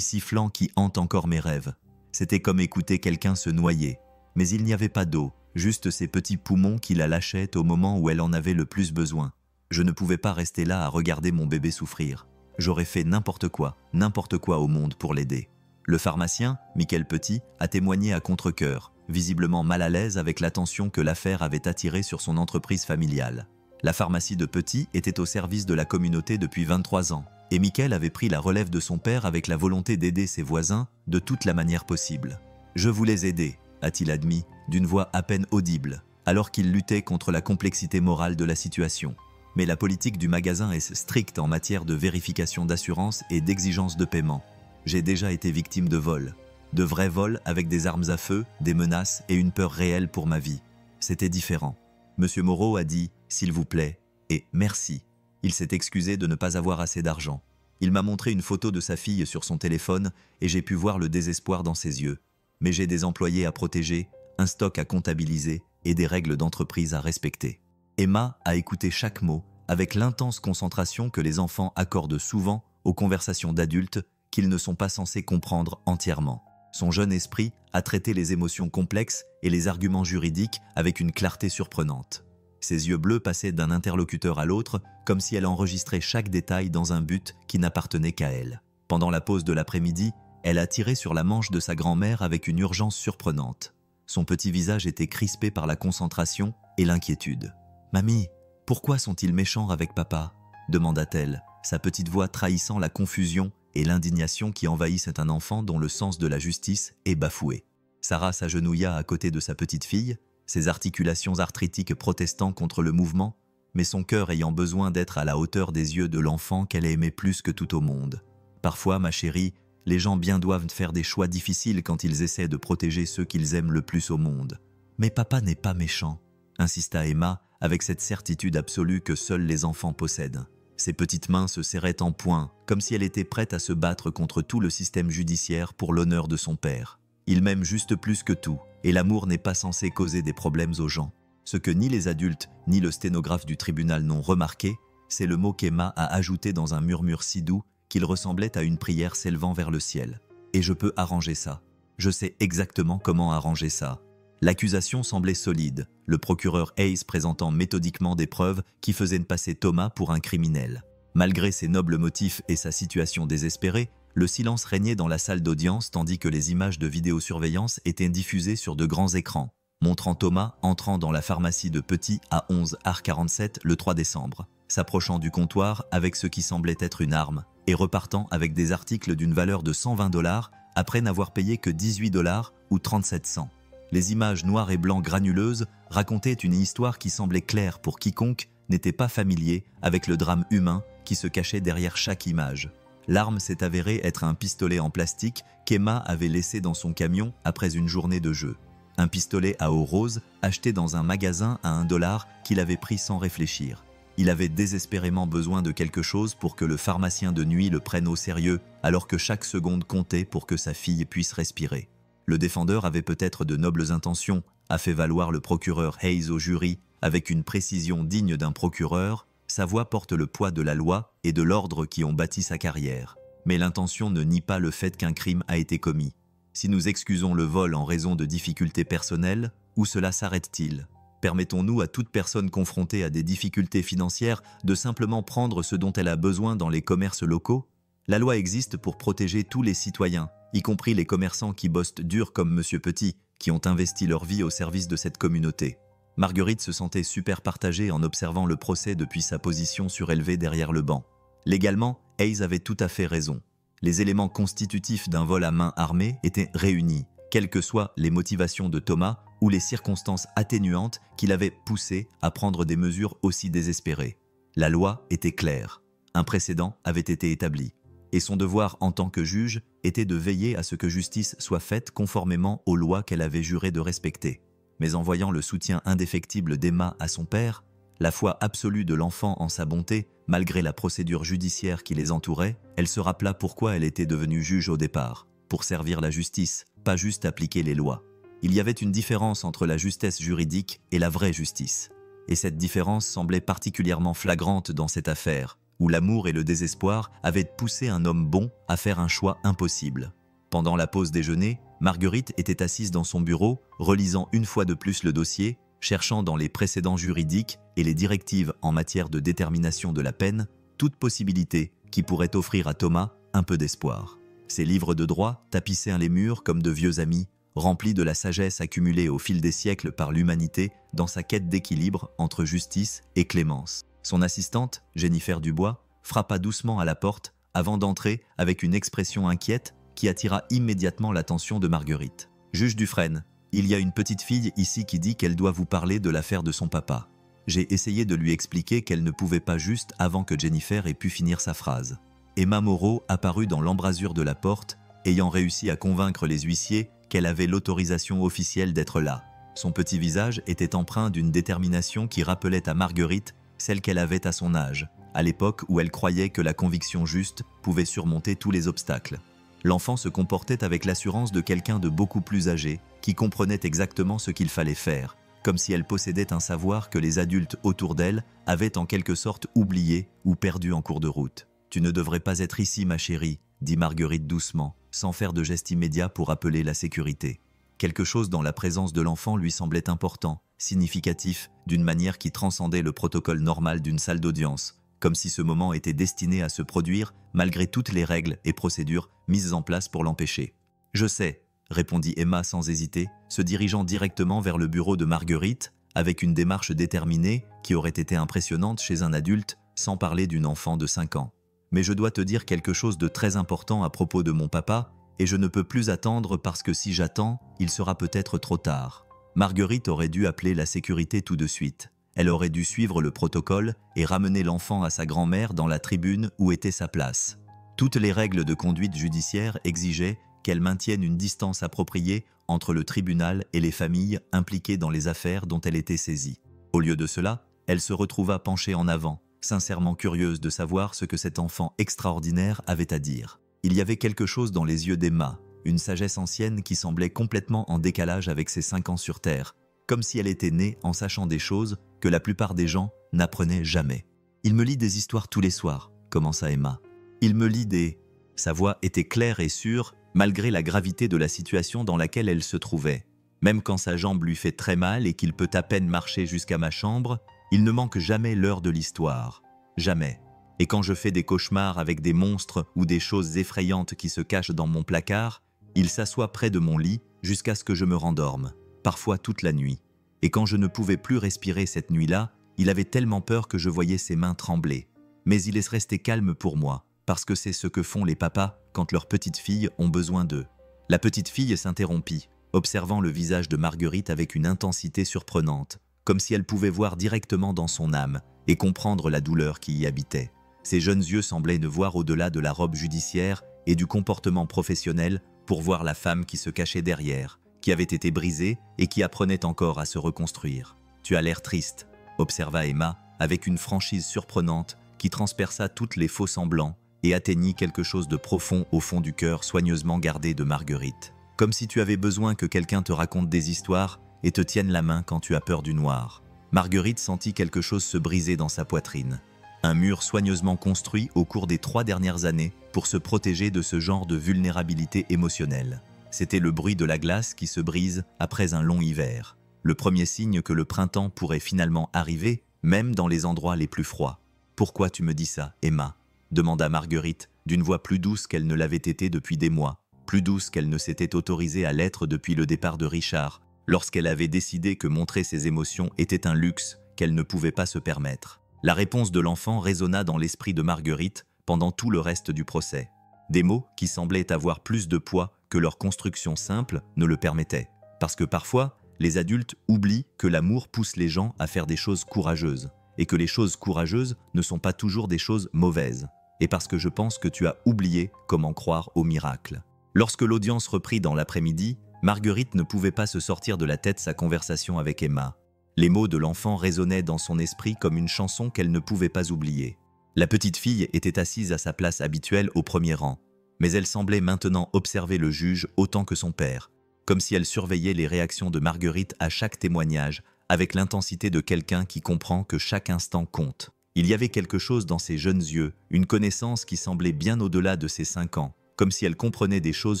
sifflant qui hante encore mes rêves. C'était comme écouter quelqu'un se noyer. Mais il n'y avait pas d'eau, juste ces petits poumons qui la lâchaient au moment où elle en avait le plus besoin. Je ne pouvais pas rester là à regarder mon bébé souffrir. J'aurais fait n'importe quoi au monde pour l'aider. Le pharmacien, Michael Petit, a témoigné à contre-cœur, visiblement mal à l'aise avec l'attention que l'affaire avait attirée sur son entreprise familiale. La pharmacie de Petit était au service de la communauté depuis 23 ans, et Michael avait pris la relève de son père avec la volonté d'aider ses voisins de toute la manière possible. « Je voulais aider », a-t-il admis, d'une voix à peine audible, alors qu'il luttait contre la complexité morale de la situation. Mais la politique du magasin est stricte en matière de vérification d'assurance et d'exigence de paiement. J'ai déjà été victime de vols. De vrais vols avec des armes à feu, des menaces et une peur réelle pour ma vie. C'était différent. Monsieur Moreau a dit « s'il vous plaît » et « merci ». Il s'est excusé de ne pas avoir assez d'argent. Il m'a montré une photo de sa fille sur son téléphone et j'ai pu voir le désespoir dans ses yeux. Mais j'ai des employés à protéger, un stock à comptabiliser et des règles d'entreprise à respecter. Emma a écouté chaque mot avec l'intense concentration que les enfants accordent souvent aux conversations d'adultes qu'ils ne sont pas censés comprendre entièrement. Son jeune esprit a traité les émotions complexes et les arguments juridiques avec une clarté surprenante. Ses yeux bleus passaient d'un interlocuteur à l'autre comme si elle enregistrait chaque détail dans un but qui n'appartenait qu'à elle. Pendant la pause de l'après-midi, elle a tiré sur la manche de sa grand-mère avec une urgence surprenante. Son petit visage était crispé par la concentration et l'inquiétude. « Mamie, pourquoi sont-ils méchants avec papa ?» demanda-t-elle, sa petite voix trahissant la confusion et l'indignation qui envahissent un enfant dont le sens de la justice est bafoué. Sarah s'agenouilla à côté de sa petite fille, ses articulations arthritiques protestant contre le mouvement, mais son cœur ayant besoin d'être à la hauteur des yeux de l'enfant qu'elle aimait plus que tout au monde. « Parfois, ma chérie, les gens bien doivent faire des choix difficiles quand ils essaient de protéger ceux qu'ils aiment le plus au monde. Mais papa n'est pas méchant, insista Emma avec cette certitude absolue que seuls les enfants possèdent. Ses petites mains se serraient en poing, comme si elle était prête à se battre contre tout le système judiciaire pour l'honneur de son père. Il m'aime juste plus que tout, et l'amour n'est pas censé causer des problèmes aux gens. Ce que ni les adultes, ni le sténographe du tribunal n'ont remarqué, c'est le mot qu'Emma a ajouté dans un murmure si doux qu'il ressemblait à une prière s'élevant vers le ciel. Et je peux arranger ça. Je sais exactement comment arranger ça. L'accusation semblait solide, le procureur Hayes présentant méthodiquement des preuves qui faisaient passer Thomas pour un criminel. Malgré ses nobles motifs et sa situation désespérée, le silence régnait dans la salle d'audience tandis que les images de vidéosurveillance étaient diffusées sur de grands écrans, montrant Thomas entrant dans la pharmacie de Petit à 11h47 le 3 décembre, s'approchant du comptoir avec ce qui semblait être une arme et repartant avec des articles d'une valeur de 120 $ après n'avoir payé que 18 $ ou 37 cents. Les images noires et blancs granuleuses racontaient une histoire qui semblait claire pour quiconque n'était pas familier avec le drame humain qui se cachait derrière chaque image. L'arme s'est avérée être un pistolet en plastique qu'Emma avait laissé dans son camion après une journée de jeu. Un pistolet à eau rose acheté dans un magasin à 1 $ qu'il avait pris sans réfléchir. Il avait désespérément besoin de quelque chose pour que le pharmacien de nuit le prenne au sérieux alors que chaque seconde comptait pour que sa fille puisse respirer. Le défendeur avait peut-être de nobles intentions, a fait valoir le procureur Hayes au jury avec une précision digne d'un procureur. Sa voix porte le poids de la loi et de l'ordre qui ont bâti sa carrière. Mais l'intention ne nie pas le fait qu'un crime a été commis. Si nous excusons le vol en raison de difficultés personnelles, où cela s'arrête-t-il ? Permettons-nous à toute personne confrontée à des difficultés financières de simplement prendre ce dont elle a besoin dans les commerces locaux ? La loi existe pour protéger tous les citoyens, y compris les commerçants qui bossent dur comme Monsieur Petit, qui ont investi leur vie au service de cette communauté. Marguerite se sentait super partagée en observant le procès depuis sa position surélevée derrière le banc. Légalement, Hayes avait tout à fait raison. Les éléments constitutifs d'un vol à main armée étaient réunis, quelles que soient les motivations de Thomas ou les circonstances atténuantes qui l'avaient poussé à prendre des mesures aussi désespérées. La loi était claire. Un précédent avait été établi. Et son devoir en tant que juge était de veiller à ce que justice soit faite conformément aux lois qu'elle avait juré de respecter. Mais en voyant le soutien indéfectible d'Emma à son père, la foi absolue de l'enfant en sa bonté, malgré la procédure judiciaire qui les entourait, elle se rappela pourquoi elle était devenue juge au départ, pour servir la justice, pas juste appliquer les lois. Il y avait une différence entre la justesse juridique et la vraie justice. Et cette différence semblait particulièrement flagrante dans cette affaire, où l'amour et le désespoir avaient poussé un homme bon à faire un choix impossible. Pendant la pause déjeuner, Marguerite était assise dans son bureau, relisant une fois de plus le dossier, cherchant dans les précédents juridiques et les directives en matière de détermination de la peine, toute possibilité qui pourrait offrir à Thomas un peu d'espoir. Ses livres de droit tapissaient les murs comme de vieux amis, remplis de la sagesse accumulée au fil des siècles par l'humanité dans sa quête d'équilibre entre justice et clémence. Son assistante, Jennifer Dubois, frappa doucement à la porte avant d'entrer avec une expression inquiète qui attira immédiatement l'attention de Marguerite. « Juge Dufresne, il y a une petite fille ici qui dit qu'elle doit vous parler de l'affaire de son papa. » J'ai essayé de lui expliquer qu'elle ne pouvait pas juste avant que Jennifer ait pu finir sa phrase. Emma Moreau apparut dans l'embrasure de la porte, ayant réussi à convaincre les huissiers qu'elle avait l'autorisation officielle d'être là. Son petit visage était empreint d'une détermination qui rappelait à Marguerite celle qu'elle avait à son âge, à l'époque où elle croyait que la conviction juste pouvait surmonter tous les obstacles. L'enfant se comportait avec l'assurance de quelqu'un de beaucoup plus âgé, qui comprenait exactement ce qu'il fallait faire, comme si elle possédait un savoir que les adultes autour d'elle avaient en quelque sorte oublié ou perdu en cours de route. « Tu ne devrais pas être ici, ma chérie », dit Marguerite doucement, sans faire de geste immédiat pour appeler la sécurité. Quelque chose dans la présence de l'enfant lui semblait important, significatif, d'une manière qui transcendait le protocole normal d'une salle d'audience, comme si ce moment était destiné à se produire malgré toutes les règles et procédures mises en place pour l'empêcher. « Je sais », répondit Emma sans hésiter, se dirigeant directement vers le bureau de Marguerite, avec une démarche déterminée qui aurait été impressionnante chez un adulte, sans parler d'une enfant de 5 ans. « Mais je dois te dire quelque chose de très important à propos de mon papa, et je ne peux plus attendre parce que si j'attends, il sera peut-être trop tard. » Marguerite aurait dû appeler la sécurité tout de suite. Elle aurait dû suivre le protocole et ramener l'enfant à sa grand-mère dans la tribune où était sa place. Toutes les règles de conduite judiciaire exigeaient qu'elle maintienne une distance appropriée entre le tribunal et les familles impliquées dans les affaires dont elle était saisie. Au lieu de cela, elle se retrouva penchée en avant, sincèrement curieuse de savoir ce que cet enfant extraordinaire avait à dire. Il y avait quelque chose dans les yeux d'Emma, une sagesse ancienne qui semblait complètement en décalage avec ses 5 ans sur Terre, comme si elle était née en sachant des choses que la plupart des gens n'apprenaient jamais. « Il me lit des histoires tous les soirs », commença Emma. « Il me lit des… » Sa voix était claire et sûre, malgré la gravité de la situation dans laquelle elle se trouvait. Même quand sa jambe lui fait très mal et qu'il peut à peine marcher jusqu'à ma chambre, il ne manque jamais l'heure de l'histoire. Jamais. Et quand je fais des cauchemars avec des monstres ou des choses effrayantes qui se cachent dans mon placard, il s'assoit près de mon lit jusqu'à ce que je me rendorme, parfois toute la nuit. Et quand je ne pouvais plus respirer cette nuit-là, il avait tellement peur que je voyais ses mains trembler. Mais il est resté calme pour moi, parce que c'est ce que font les papas quand leurs petites filles ont besoin d'eux. La petite fille s'interrompit, observant le visage de Marguerite avec une intensité surprenante, comme si elle pouvait voir directement dans son âme et comprendre la douleur qui y habitait. Ses jeunes yeux semblaient ne voir au-delà de la robe judiciaire et du comportement professionnel pour voir la femme qui se cachait derrière, qui avait été brisée et qui apprenait encore à se reconstruire. « Tu as l'air triste », observa Emma avec une franchise surprenante qui transperça toutes les faux semblants et atteignit quelque chose de profond au fond du cœur soigneusement gardé de Marguerite. Comme si tu avais besoin que quelqu'un te raconte des histoires et te tienne la main quand tu as peur du noir. Marguerite sentit quelque chose se briser dans sa poitrine. Un mur soigneusement construit au cours des 3 dernières années pour se protéger de ce genre de vulnérabilité émotionnelle. C'était le bruit de la glace qui se brise après un long hiver. Le premier signe que le printemps pourrait finalement arriver, même dans les endroits les plus froids. « Pourquoi tu me dis ça, Emma ?» demanda Marguerite, d'une voix plus douce qu'elle ne l'avait été depuis des mois, plus douce qu'elle ne s'était autorisée à l'être depuis le départ de Richard, lorsqu'elle avait décidé que montrer ses émotions était un luxe qu'elle ne pouvait pas se permettre. La réponse de l'enfant résonna dans l'esprit de Marguerite pendant tout le reste du procès. Des mots qui semblaient avoir plus de poids que leur construction simple ne le permettait. Parce que parfois, les adultes oublient que l'amour pousse les gens à faire des choses courageuses, et que les choses courageuses ne sont pas toujours des choses mauvaises. Et parce que je pense que tu as oublié comment croire au miracle. Lorsque l'audience reprit dans l'après-midi, Marguerite ne pouvait pas se sortir de la tête sa conversation avec Emma. Les mots de l'enfant résonnaient dans son esprit comme une chanson qu'elle ne pouvait pas oublier. La petite fille était assise à sa place habituelle au premier rang, mais elle semblait maintenant observer le juge autant que son père, comme si elle surveillait les réactions de Marguerite à chaque témoignage, avec l'intensité de quelqu'un qui comprend que chaque instant compte. Il y avait quelque chose dans ses jeunes yeux, une connaissance qui semblait bien au-delà de ses 5 ans, comme si elle comprenait des choses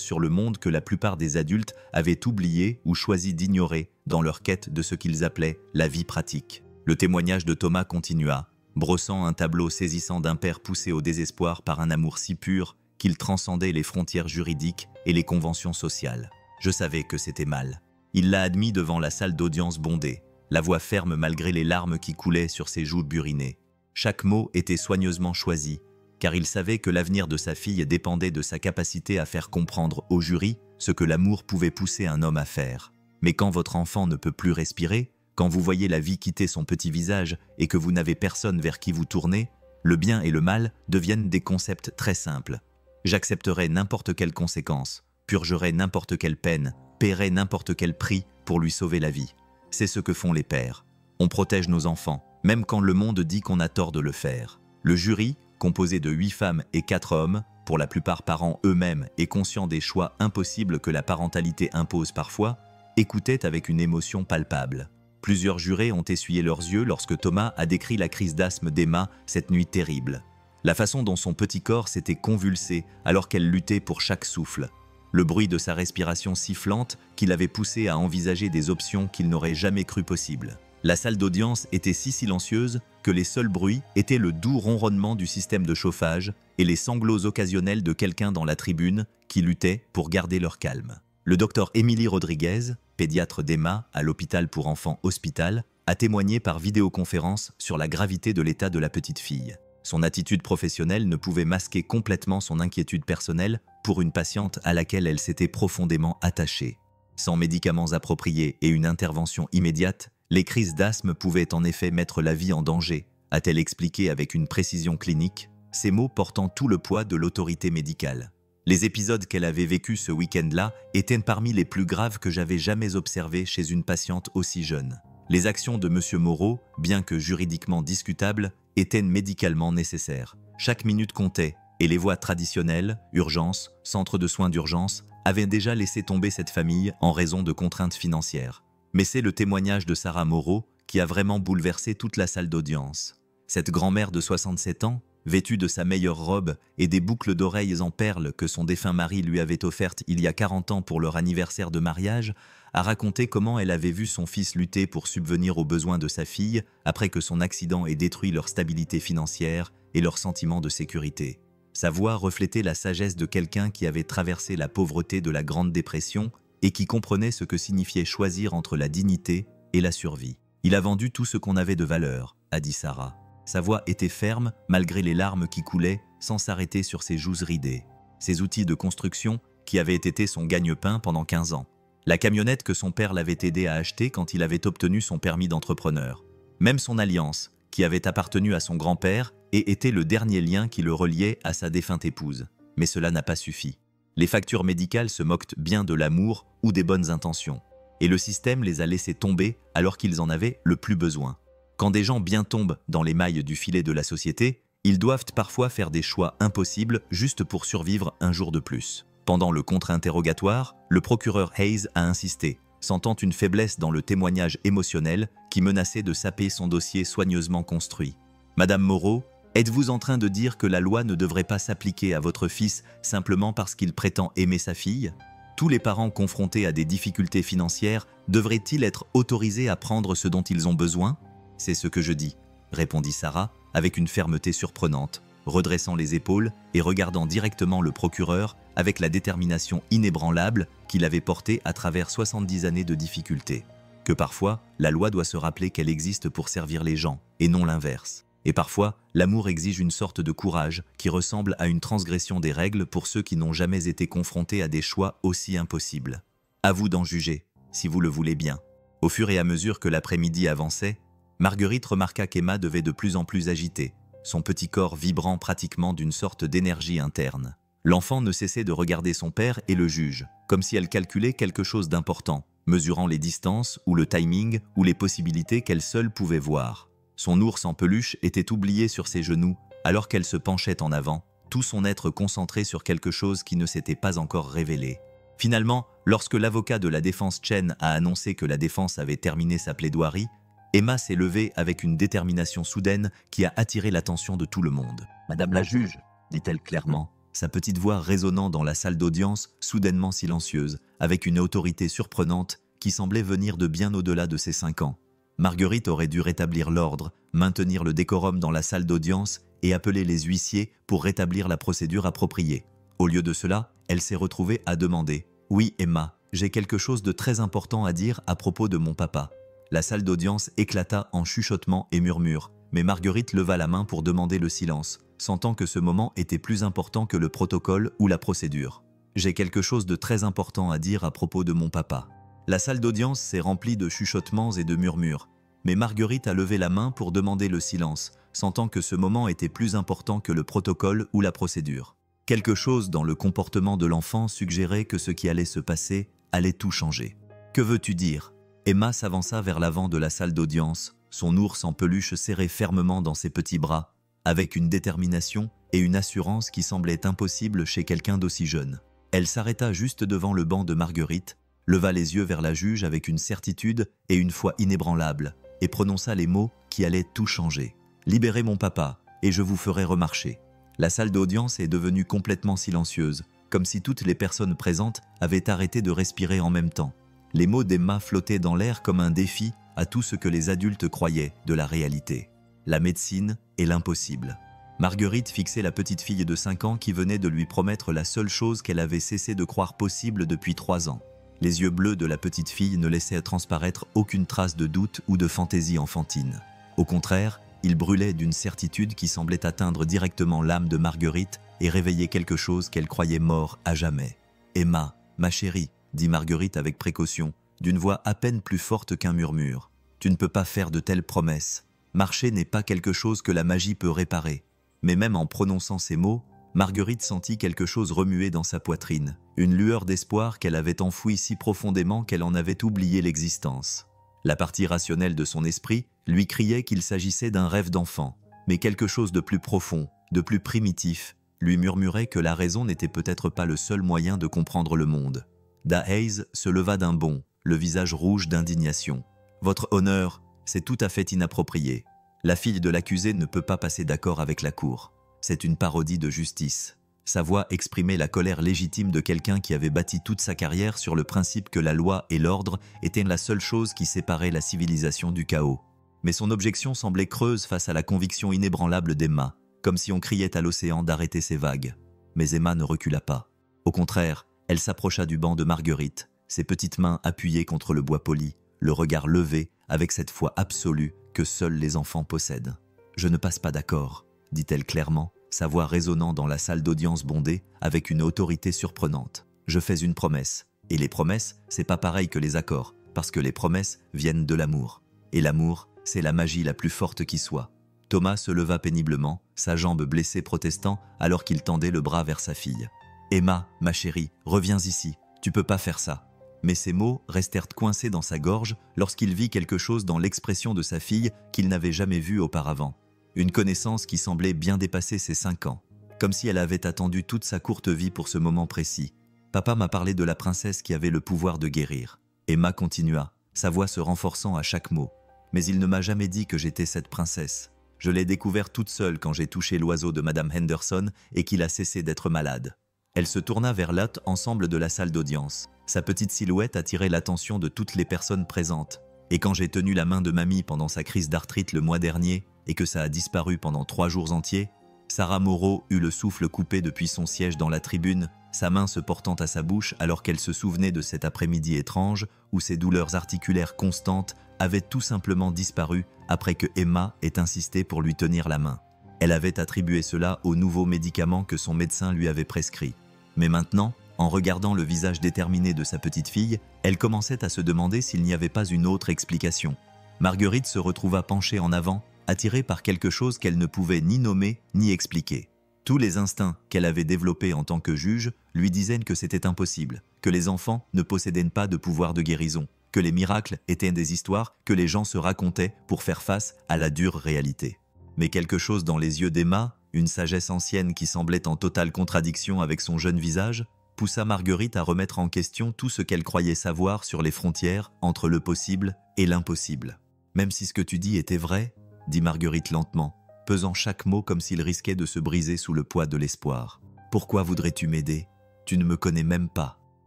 sur le monde que la plupart des adultes avaient oubliées ou choisi d'ignorer dans leur quête de ce qu'ils appelaient la vie pratique. Le témoignage de Thomas continua, brossant un tableau saisissant d'un père poussé au désespoir par un amour si pur qu'il transcendait les frontières juridiques et les conventions sociales. Je savais que c'était mal. Il l'a admis devant la salle d'audience bondée, la voix ferme malgré les larmes qui coulaient sur ses joues burinées. Chaque mot était soigneusement choisi, car il savait que l'avenir de sa fille dépendait de sa capacité à faire comprendre au jury ce que l'amour pouvait pousser un homme à faire. Mais quand votre enfant ne peut plus respirer, quand vous voyez la vie quitter son petit visage et que vous n'avez personne vers qui vous tourner, le bien et le mal deviennent des concepts très simples. J'accepterai n'importe quelle conséquence, purgerai n'importe quelle peine, paierai n'importe quel prix pour lui sauver la vie. C'est ce que font les pères. On protège nos enfants, même quand le monde dit qu'on a tort de le faire. Le jury, composé de 8 femmes et 4 hommes, pour la plupart parents eux-mêmes et conscients des choix impossibles que la parentalité impose parfois, écoutait avec une émotion palpable. Plusieurs jurés ont essuyé leurs yeux lorsque Thomas a décrit la crise d'asthme d'Emma cette nuit terrible. La façon dont son petit corps s'était convulsé alors qu'elle luttait pour chaque souffle. Le bruit de sa respiration sifflante qui l'avait poussé à envisager des options qu'il n'aurait jamais cru possibles. La salle d'audience était si silencieuse que les seuls bruits étaient le doux ronronnement du système de chauffage et les sanglots occasionnels de quelqu'un dans la tribune qui luttait pour garder leur calme. Le docteur Émilie Rodriguez, pédiatre d'Emma à l'hôpital pour enfants Hospital, a témoigné par vidéoconférence sur la gravité de l'état de la petite fille. Son attitude professionnelle ne pouvait masquer complètement son inquiétude personnelle pour une patiente à laquelle elle s'était profondément attachée. Sans médicaments appropriés et une intervention immédiate, les crises d'asthme pouvaient en effet mettre la vie en danger, a-t-elle expliqué avec une précision clinique, ces mots portant tout le poids de l'autorité médicale. Les épisodes qu'elle avait vécus ce week-end-là étaient parmi les plus graves que j'avais jamais observés chez une patiente aussi jeune. Les actions de M. Moreau, bien que juridiquement discutables, étaient médicalement nécessaires. Chaque minute comptait, et les voies traditionnelles, urgences, centres de soins d'urgence, avaient déjà laissé tomber cette famille en raison de contraintes financières. Mais c'est le témoignage de Sarah Moreau qui a vraiment bouleversé toute la salle d'audience. Cette grand-mère de 67 ans, vêtue de sa meilleure robe et des boucles d'oreilles en perles que son défunt mari lui avait offertes il y a 40 ans pour leur anniversaire de mariage, a raconté comment elle avait vu son fils lutter pour subvenir aux besoins de sa fille après que son accident ait détruit leur stabilité financière et leur sentiment de sécurité. Sa voix reflétait la sagesse de quelqu'un qui avait traversé la pauvreté de la Grande Dépression et qui comprenait ce que signifiait choisir entre la dignité et la survie. « Il a vendu tout ce qu'on avait de valeur », a dit Sarah. Sa voix était ferme, malgré les larmes qui coulaient, sans s'arrêter sur ses joues ridées. Ses outils de construction, qui avaient été son gagne-pain pendant 15 ans. La camionnette que son père l'avait aidé à acheter quand il avait obtenu son permis d'entrepreneur. Même son alliance, qui avait appartenu à son grand-père et était le dernier lien qui le reliait à sa défunte épouse. Mais cela n'a pas suffi. Les factures médicales se moquent bien de l'amour ou des bonnes intentions. Et le système les a laissés tomber alors qu'ils en avaient le plus besoin. Quand des gens bien tombent dans les mailles du filet de la société, ils doivent parfois faire des choix impossibles juste pour survivre un jour de plus. Pendant le contre-interrogatoire, le procureur Hayes a insisté, sentant une faiblesse dans le témoignage émotionnel qui menaçait de saper son dossier soigneusement construit. « Madame Moreau, êtes-vous en train de dire que la loi ne devrait pas s'appliquer à votre fils simplement parce qu'il prétend aimer sa fille ? Tous les parents confrontés à des difficultés financières devraient-ils être autorisés à prendre ce dont ils ont besoin ? C'est ce que je dis, répondit Sarah avec une fermeté surprenante, redressant les épaules et regardant directement le procureur avec la détermination inébranlable qu'il avait portée à travers 70 années de difficultés. Que parfois, la loi doit se rappeler qu'elle existe pour servir les gens, et non l'inverse. Et parfois, l'amour exige une sorte de courage qui ressemble à une transgression des règles pour ceux qui n'ont jamais été confrontés à des choix aussi impossibles. À vous d'en juger, si vous le voulez bien. Au fur et à mesure que l'après-midi avançait, Marguerite remarqua qu'Emma devait de plus en plus agitée, son petit corps vibrant pratiquement d'une sorte d'énergie interne. L'enfant ne cessait de regarder son père et le juge, comme si elle calculait quelque chose d'important, mesurant les distances ou le timing ou les possibilités qu'elle seule pouvait voir. Son ours en peluche était oublié sur ses genoux, alors qu'elle se penchait en avant, tout son être concentré sur quelque chose qui ne s'était pas encore révélé. Finalement, lorsque l'avocat de la défense Chen a annoncé que la défense avait terminé sa plaidoirie, Emma s'est levée avec une détermination soudaine qui a attiré l'attention de tout le monde. « Madame la juge », dit-elle clairement, sa petite voix résonnant dans la salle d'audience, soudainement silencieuse, avec une autorité surprenante qui semblait venir de bien au-delà de ses 5 ans. Marguerite aurait dû rétablir l'ordre, maintenir le décorum dans la salle d'audience et appeler les huissiers pour rétablir la procédure appropriée. Au lieu de cela, elle s'est retrouvée à demander « Oui, Emma, j'ai quelque chose de très important à dire à propos de mon papa. » La salle d'audience éclata en chuchotements et murmures, mais Marguerite leva la main pour demander le silence, sentant que ce moment était plus important que le protocole ou la procédure. « J'ai quelque chose de très important à dire à propos de mon papa. » La salle d'audience s'est remplie de chuchotements et de murmures, mais Marguerite a levé la main pour demander le silence, sentant que ce moment était plus important que le protocole ou la procédure. Quelque chose dans le comportement de l'enfant suggérait que ce qui allait se passer allait tout changer. « Que veux-tu dire ?» Emma s'avança vers l'avant de la salle d'audience, son ours en peluche serré fermement dans ses petits bras, avec une détermination et une assurance qui semblaient impossibles chez quelqu'un d'aussi jeune. Elle s'arrêta juste devant le banc de Marguerite, leva les yeux vers la juge avec une certitude et une foi inébranlables, et prononça les mots qui allaient tout changer. « Libérez mon papa, et je vous ferai remarcher. » La salle d'audience est devenue complètement silencieuse, comme si toutes les personnes présentes avaient arrêté de respirer en même temps. Les mots d'Emma flottaient dans l'air comme un défi à tout ce que les adultes croyaient de la réalité. La médecine et l'impossible. Marguerite fixait la petite fille de 5 ans qui venait de lui promettre la seule chose qu'elle avait cessé de croire possible depuis 3 ans. Les yeux bleus de la petite fille ne laissaient transparaître aucune trace de doute ou de fantaisie enfantine. Au contraire, ils brûlaient d'une certitude qui semblait atteindre directement l'âme de Marguerite et réveiller quelque chose qu'elle croyait mort à jamais. « Emma, ma chérie, » dit Marguerite avec précaution, d'une voix à peine plus forte qu'un murmure. « Tu ne peux pas faire de telles promesses. Marcher n'est pas quelque chose que la magie peut réparer. » Mais même en prononçant ces mots, Marguerite sentit quelque chose remuer dans sa poitrine, une lueur d'espoir qu'elle avait enfouie si profondément qu'elle en avait oublié l'existence. La partie rationnelle de son esprit lui criait qu'il s'agissait d'un rêve d'enfant, mais quelque chose de plus profond, de plus primitif, lui murmurait que la raison n'était peut-être pas le seul moyen de comprendre le monde. Da Hayes se leva d'un bond, le visage rouge d'indignation. « Votre honneur, c'est tout à fait inapproprié. La fille de l'accusé ne peut pas passer d'accord avec la cour. C'est une parodie de justice. » Sa voix exprimait la colère légitime de quelqu'un qui avait bâti toute sa carrière sur le principe que la loi et l'ordre étaient la seule chose qui séparait la civilisation du chaos. Mais son objection semblait creuse face à la conviction inébranlable d'Emma, comme si on criait à l'océan d'arrêter ses vagues. Mais Emma ne recula pas. Au contraire, elle s'approcha du banc de Marguerite, ses petites mains appuyées contre le bois poli, le regard levé avec cette foi absolue que seuls les enfants possèdent. « Je ne passe pas d'accord », dit-elle clairement, sa voix résonnant dans la salle d'audience bondée avec une autorité surprenante. « Je fais une promesse. Et les promesses, c'est pas pareil que les accords, parce que les promesses viennent de l'amour. Et l'amour, c'est la magie la plus forte qui soit. » Thomas se leva péniblement, sa jambe blessée protestant alors qu'il tendait le bras vers sa fille. « Emma, ma chérie, reviens ici, tu peux pas faire ça. » Mais ces mots restèrent coincés dans sa gorge lorsqu'il vit quelque chose dans l'expression de sa fille qu'il n'avait jamais vu auparavant. Une connaissance qui semblait bien dépasser ses 5 ans, comme si elle avait attendu toute sa courte vie pour ce moment précis. « Papa m'a parlé de la princesse qui avait le pouvoir de guérir. » Emma continua, sa voix se renforçant à chaque mot. « Mais il ne m'a jamais dit que j'étais cette princesse. Je l'ai découvert toute seule quand j'ai touché l'oiseau de Madame Henderson et qu'il a cessé d'être malade. » Elle se tourna vers l'autre ensemble de la salle d'audience. Sa petite silhouette attirait l'attention de toutes les personnes présentes. Et quand j'ai tenu la main de mamie pendant sa crise d'arthrite le mois dernier et que ça a disparu pendant 3 jours entiers, Sarah Moreau eut le souffle coupé depuis son siège dans la tribune, sa main se portant à sa bouche alors qu'elle se souvenait de cet après-midi étrange où ses douleurs articulaires constantes avaient tout simplement disparu après que Emma ait insisté pour lui tenir la main. Elle avait attribué cela aux nouveaux médicaments que son médecin lui avait prescrits. Mais maintenant, en regardant le visage déterminé de sa petite fille, elle commençait à se demander s'il n'y avait pas une autre explication. Marguerite se retrouva penchée en avant, attirée par quelque chose qu'elle ne pouvait ni nommer ni expliquer. Tous les instincts qu'elle avait développés en tant que juge lui disaient que c'était impossible, que les enfants ne possédaient pas de pouvoir de guérison, que les miracles étaient des histoires que les gens se racontaient pour faire face à la dure réalité. Mais quelque chose dans les yeux d'Emma, une sagesse ancienne qui semblait en totale contradiction avec son jeune visage, poussa Marguerite à remettre en question tout ce qu'elle croyait savoir sur les frontières entre le possible et l'impossible. « Même si ce que tu dis était vrai, » dit Marguerite lentement, pesant chaque mot comme s'il risquait de se briser sous le poids de l'espoir. « Pourquoi voudrais-tu m'aider? Tu ne me connais même pas. »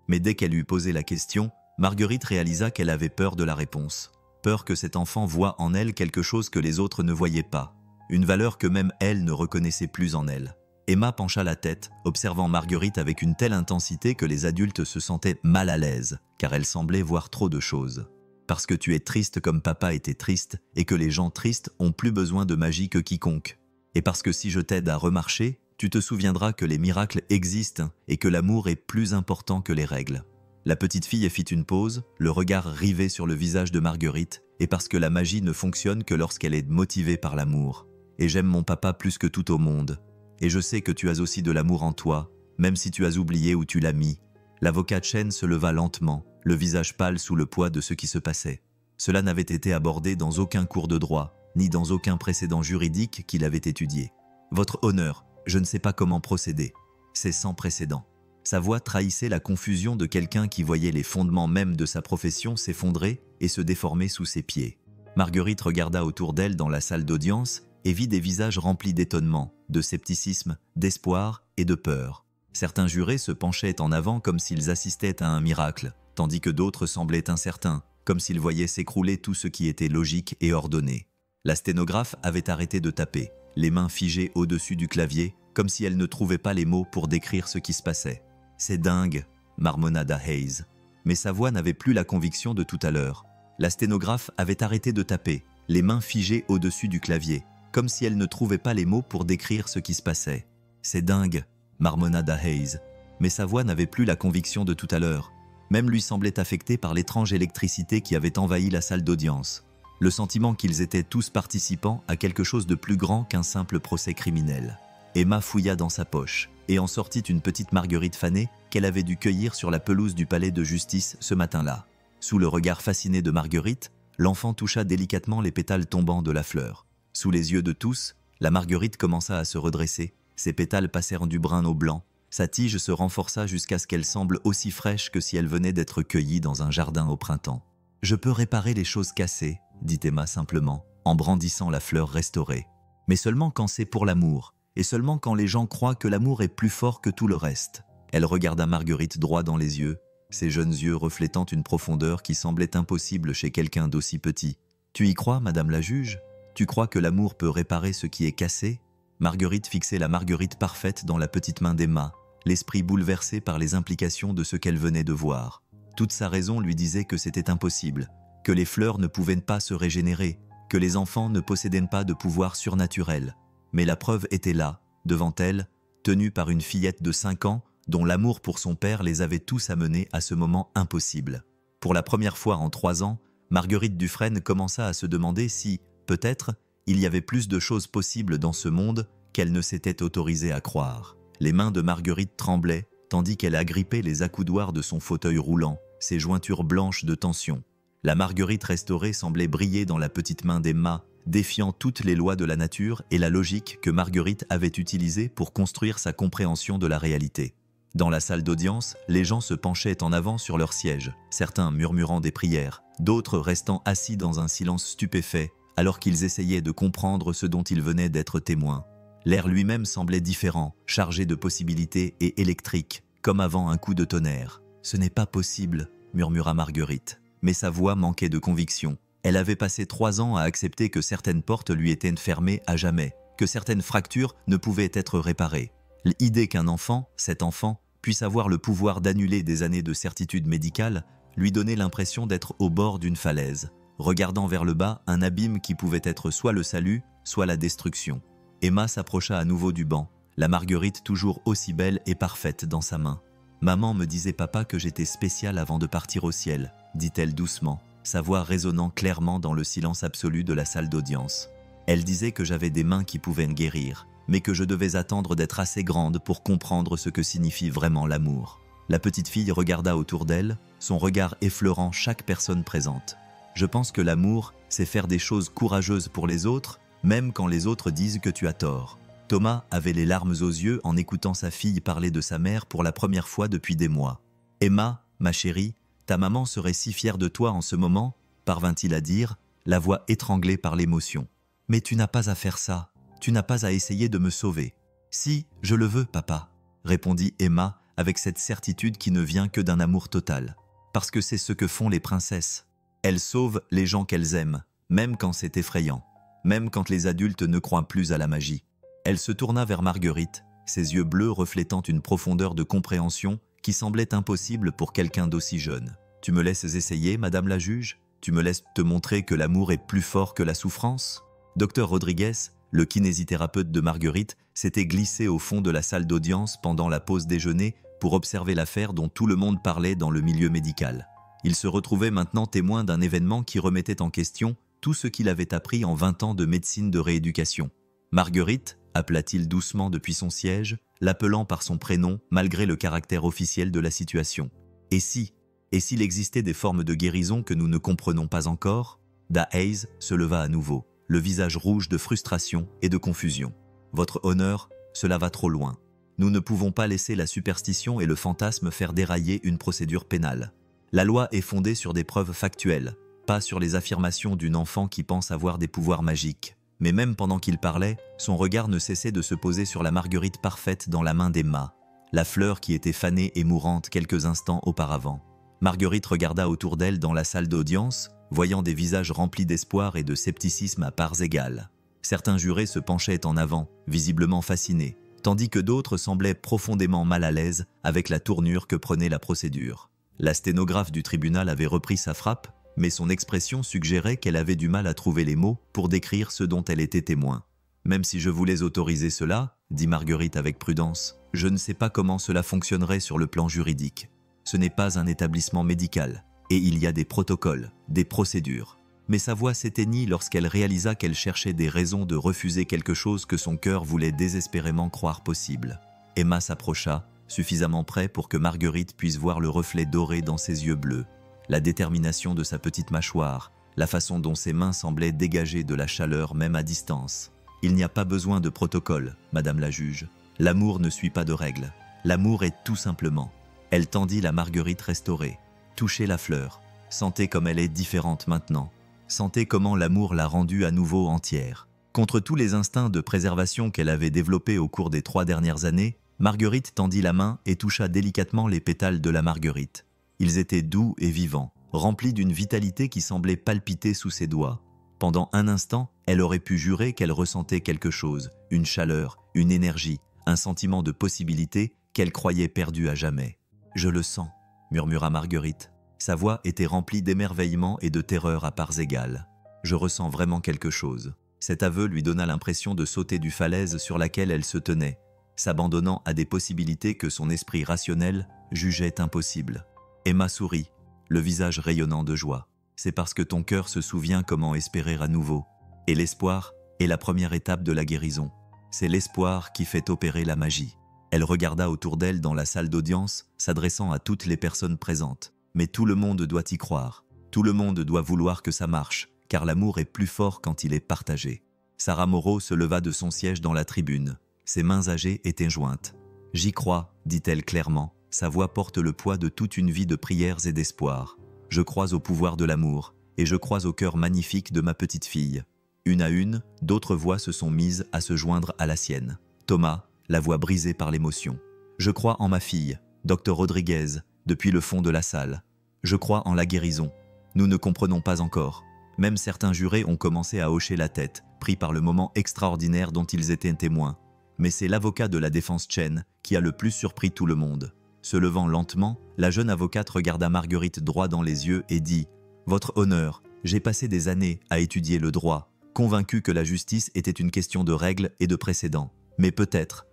Mais dès qu'elle eut posé la question, Marguerite réalisa qu'elle avait peur de la réponse. Peur que cet enfant voie en elle quelque chose que les autres ne voyaient pas, une valeur que même elle ne reconnaissait plus en elle. Emma pencha la tête, observant Marguerite avec une telle intensité que les adultes se sentaient mal à l'aise, car elle semblait voir trop de choses. « Parce que tu es triste comme papa était triste, et que les gens tristes ont plus besoin de magie que quiconque. Et parce que si je t'aide à remarcher, tu te souviendras que les miracles existent et que l'amour est plus important que les règles. » La petite fille fit une pause, le regard rivé sur le visage de Marguerite, et parce que la magie ne fonctionne que lorsqu'elle est motivée par l'amour. Et j'aime mon papa plus que tout au monde. Et je sais que tu as aussi de l'amour en toi, même si tu as oublié où tu l'as mis. L'avocat Chen se leva lentement, le visage pâle sous le poids de ce qui se passait. Cela n'avait été abordé dans aucun cours de droit, ni dans aucun précédent juridique qu'il avait étudié. « Votre honneur, je ne sais pas comment procéder. C'est sans précédent. » Sa voix trahissait la confusion de quelqu'un qui voyait les fondements même de sa profession s'effondrer et se déformer sous ses pieds. Marguerite regarda autour d'elle dans la salle d'audience et vit des visages remplis d'étonnement, de scepticisme, d'espoir et de peur. Certains jurés se penchaient en avant comme s'ils assistaient à un miracle, tandis que d'autres semblaient incertains, comme s'ils voyaient s'écrouler tout ce qui était logique et ordonné. La sténographe avait arrêté de taper, les mains figées au-dessus du clavier, comme si elle ne trouvait pas les mots pour décrire ce qui se passait. « C'est dingue », marmonna Da Hayes. Mais sa voix n'avait plus la conviction de tout à l'heure. La sténographe avait arrêté de taper, les mains figées au-dessus du clavier, comme si elle ne trouvait pas les mots pour décrire ce qui se passait. « C'est dingue », marmonna Da Hayes. Mais sa voix n'avait plus la conviction de tout à l'heure. Même lui semblait affecté par l'étrange électricité qui avait envahi la salle d'audience. Le sentiment qu'ils étaient tous participants à quelque chose de plus grand qu'un simple procès criminel. Emma fouilla dans sa poche. et en sortit une petite marguerite fanée qu'elle avait dû cueillir sur la pelouse du palais de justice ce matin-là. Sous le regard fasciné de Marguerite, l'enfant toucha délicatement les pétales tombants de la fleur. Sous les yeux de tous, la marguerite commença à se redresser, ses pétales passèrent du brun au blanc, sa tige se renforça jusqu'à ce qu'elle semble aussi fraîche que si elle venait d'être cueillie dans un jardin au printemps. « Je peux réparer les choses cassées », dit Emma simplement, en brandissant la fleur restaurée. « Mais seulement quand c'est pour l'amour, et seulement quand les gens croient que l'amour est plus fort que tout le reste. » Elle regarda Marguerite droit dans les yeux, ses jeunes yeux reflétant une profondeur qui semblait impossible chez quelqu'un d'aussi petit. « Tu y crois, madame la juge? Tu crois que l'amour peut réparer ce qui est cassé ?» Marguerite fixait la marguerite parfaite dans la petite main d'Emma, l'esprit bouleversé par les implications de ce qu'elle venait de voir. Toute sa raison lui disait que c'était impossible, que les fleurs ne pouvaient pas se régénérer, que les enfants ne possédaient pas de pouvoir surnaturel. Mais la preuve était là, devant elle, tenue par une fillette de 5 ans, dont l'amour pour son père les avait tous amenés à ce moment impossible. Pour la première fois en 3 ans, Marguerite Dufresne commença à se demander si, peut-être, il y avait plus de choses possibles dans ce monde qu'elle ne s'était autorisée à croire. Les mains de Marguerite tremblaient, tandis qu'elle agrippait les accoudoirs de son fauteuil roulant, ses jointures blanches de tension. La marguerite restaurée semblait briller dans la petite main d'Emma, défiant toutes les lois de la nature et la logique que Marguerite avait utilisée pour construire sa compréhension de la réalité. Dans la salle d'audience, les gens se penchaient en avant sur leurs sièges, certains murmurant des prières, d'autres restant assis dans un silence stupéfait, alors qu'ils essayaient de comprendre ce dont ils venaient d'être témoins. L'air lui-même semblait différent, chargé de possibilités et électrique, comme avant un coup de tonnerre. « Ce n'est pas possible », murmura Marguerite. Mais sa voix manquait de conviction. Elle avait passé 3 ans à accepter que certaines portes lui étaient fermées à jamais, que certaines fractures ne pouvaient être réparées. L'idée qu'un enfant, cet enfant, puisse avoir le pouvoir d'annuler des années de certitude médicale, lui donnait l'impression d'être au bord d'une falaise, regardant vers le bas un abîme qui pouvait être soit le salut, soit la destruction. Emma s'approcha à nouveau du banc, la marguerite toujours aussi belle et parfaite dans sa main. « Maman me disait papa que j'étais spéciale avant de partir au ciel », dit-elle doucement, sa voix résonnant clairement dans le silence absolu de la salle d'audience. Elle disait que j'avais des mains qui pouvaient me guérir, mais que je devais attendre d'être assez grande pour comprendre ce que signifie vraiment l'amour. La petite fille regarda autour d'elle, son regard effleurant chaque personne présente. « Je pense que l'amour, c'est faire des choses courageuses pour les autres, même quand les autres disent que tu as tort. » Thomas avait les larmes aux yeux en écoutant sa fille parler de sa mère pour la première fois depuis des mois. « Emma, ma chérie, ta maman serait si fière de toi en ce moment, parvint-il à dire, la voix étranglée par l'émotion. « Mais tu n'as pas à faire ça, tu n'as pas à essayer de me sauver. »« Si, je le veux, papa, » répondit Emma avec cette certitude qui ne vient que d'un amour total. « Parce que c'est ce que font les princesses. Elles sauvent les gens qu'elles aiment, même quand c'est effrayant, même quand les adultes ne croient plus à la magie. » Elle se tourna vers Marguerite, ses yeux bleus reflétant une profondeur de compréhension qui semblait impossible pour quelqu'un d'aussi jeune. « Tu me laisses essayer, madame la juge? Tu me laisses te montrer que l'amour est plus fort que la souffrance ?» Docteur Rodriguez, le kinésithérapeute de Marguerite, s'était glissé au fond de la salle d'audience pendant la pause déjeuner pour observer l'affaire dont tout le monde parlait dans le milieu médical. Il se retrouvait maintenant témoin d'un événement qui remettait en question tout ce qu'il avait appris en 20 ans de médecine de rééducation. Marguerite, appela-t-il doucement depuis son siège, l'appelant par son prénom malgré le caractère officiel de la situation. « Et s'il existait des formes de guérison que nous ne comprenons pas encore ?» Da Hayes se leva à nouveau, le visage rouge de frustration et de confusion. « Votre honneur, cela va trop loin. Nous ne pouvons pas laisser la superstition et le fantasme faire dérailler une procédure pénale. La loi est fondée sur des preuves factuelles, pas sur les affirmations d'une enfant qui pense avoir des pouvoirs magiques. » Mais même pendant qu'il parlait, son regard ne cessait de se poser sur la marguerite parfaite dans la main d'Emma, la fleur qui était fanée et mourante quelques instants auparavant. Marguerite regarda autour d'elle dans la salle d'audience, voyant des visages remplis d'espoir et de scepticisme à parts égales. Certains jurés se penchaient en avant, visiblement fascinés, tandis que d'autres semblaient profondément mal à l'aise avec la tournure que prenait la procédure. La sténographe du tribunal avait repris sa frappe, mais son expression suggérait qu'elle avait du mal à trouver les mots pour décrire ce dont elle était témoin. « Même si je voulais autoriser cela, » dit Marguerite avec prudence, « je ne sais pas comment cela fonctionnerait sur le plan juridique. Ce n'est pas un établissement médical, et il y a des protocoles, des procédures. » Mais sa voix s'éteignit lorsqu'elle réalisa qu'elle cherchait des raisons de refuser quelque chose que son cœur voulait désespérément croire possible. Emma s'approcha, suffisamment près pour que Marguerite puisse voir le reflet doré dans ses yeux bleus, la détermination de sa petite mâchoire, la façon dont ses mains semblaient dégager de la chaleur même à distance. Il n'y a pas besoin de protocole, Madame la juge. L'amour ne suit pas de règles. L'amour est tout simplement. Elle tendit la Marguerite restaurée. Touchez la fleur. Sentez comme elle est différente maintenant. Sentez comment l'amour l'a rendue à nouveau entière. Contre tous les instincts de préservation qu'elle avait développés au cours des 3 dernières années, Marguerite tendit la main et toucha délicatement les pétales de la marguerite. Ils étaient doux et vivants, remplis d'une vitalité qui semblait palpiter sous ses doigts. Pendant un instant, elle aurait pu jurer qu'elle ressentait quelque chose, une chaleur, une énergie, un sentiment de possibilité qu'elle croyait perdu à jamais. « Je le sens », murmura Marguerite. Sa voix était remplie d'émerveillement et de terreur à parts égales. « Je ressens vraiment quelque chose. » Cet aveu lui donna l'impression de sauter du falaise sur laquelle elle se tenait, s'abandonnant à des possibilités que son esprit rationnel jugeait impossibles. Emma sourit, le visage rayonnant de joie. C'est parce que ton cœur se souvient comment espérer à nouveau. Et l'espoir est la première étape de la guérison. C'est l'espoir qui fait opérer la magie. Elle regarda autour d'elle dans la salle d'audience, s'adressant à toutes les personnes présentes. Mais tout le monde doit y croire. Tout le monde doit vouloir que ça marche, car l'amour est plus fort quand il est partagé. Sarah Moreau se leva de son siège dans la tribune. Ses mains âgées étaient jointes. « J'y crois », dit-elle clairement. Sa voix porte le poids de toute une vie de prières et d'espoir. « Je crois au pouvoir de l'amour, et je crois au cœur magnifique de ma petite fille. » Une à une, d'autres voix se sont mises à se joindre à la sienne. Thomas, la voix brisée par l'émotion. « Je crois en ma fille, Dr Rodriguez, depuis le fond de la salle. Je crois en la guérison. Nous ne comprenons pas encore. » Même certains jurés ont commencé à hocher la tête, pris par le moment extraordinaire dont ils étaient témoins. Mais c'est l'avocat de la défense Chen qui a le plus surpris tout le monde. Se levant lentement, la jeune avocate regarda Marguerite droit dans les yeux et dit « Votre honneur, j'ai passé des années à étudier le droit, convaincu que la justice était une question de règles et de précédents. Mais peut-être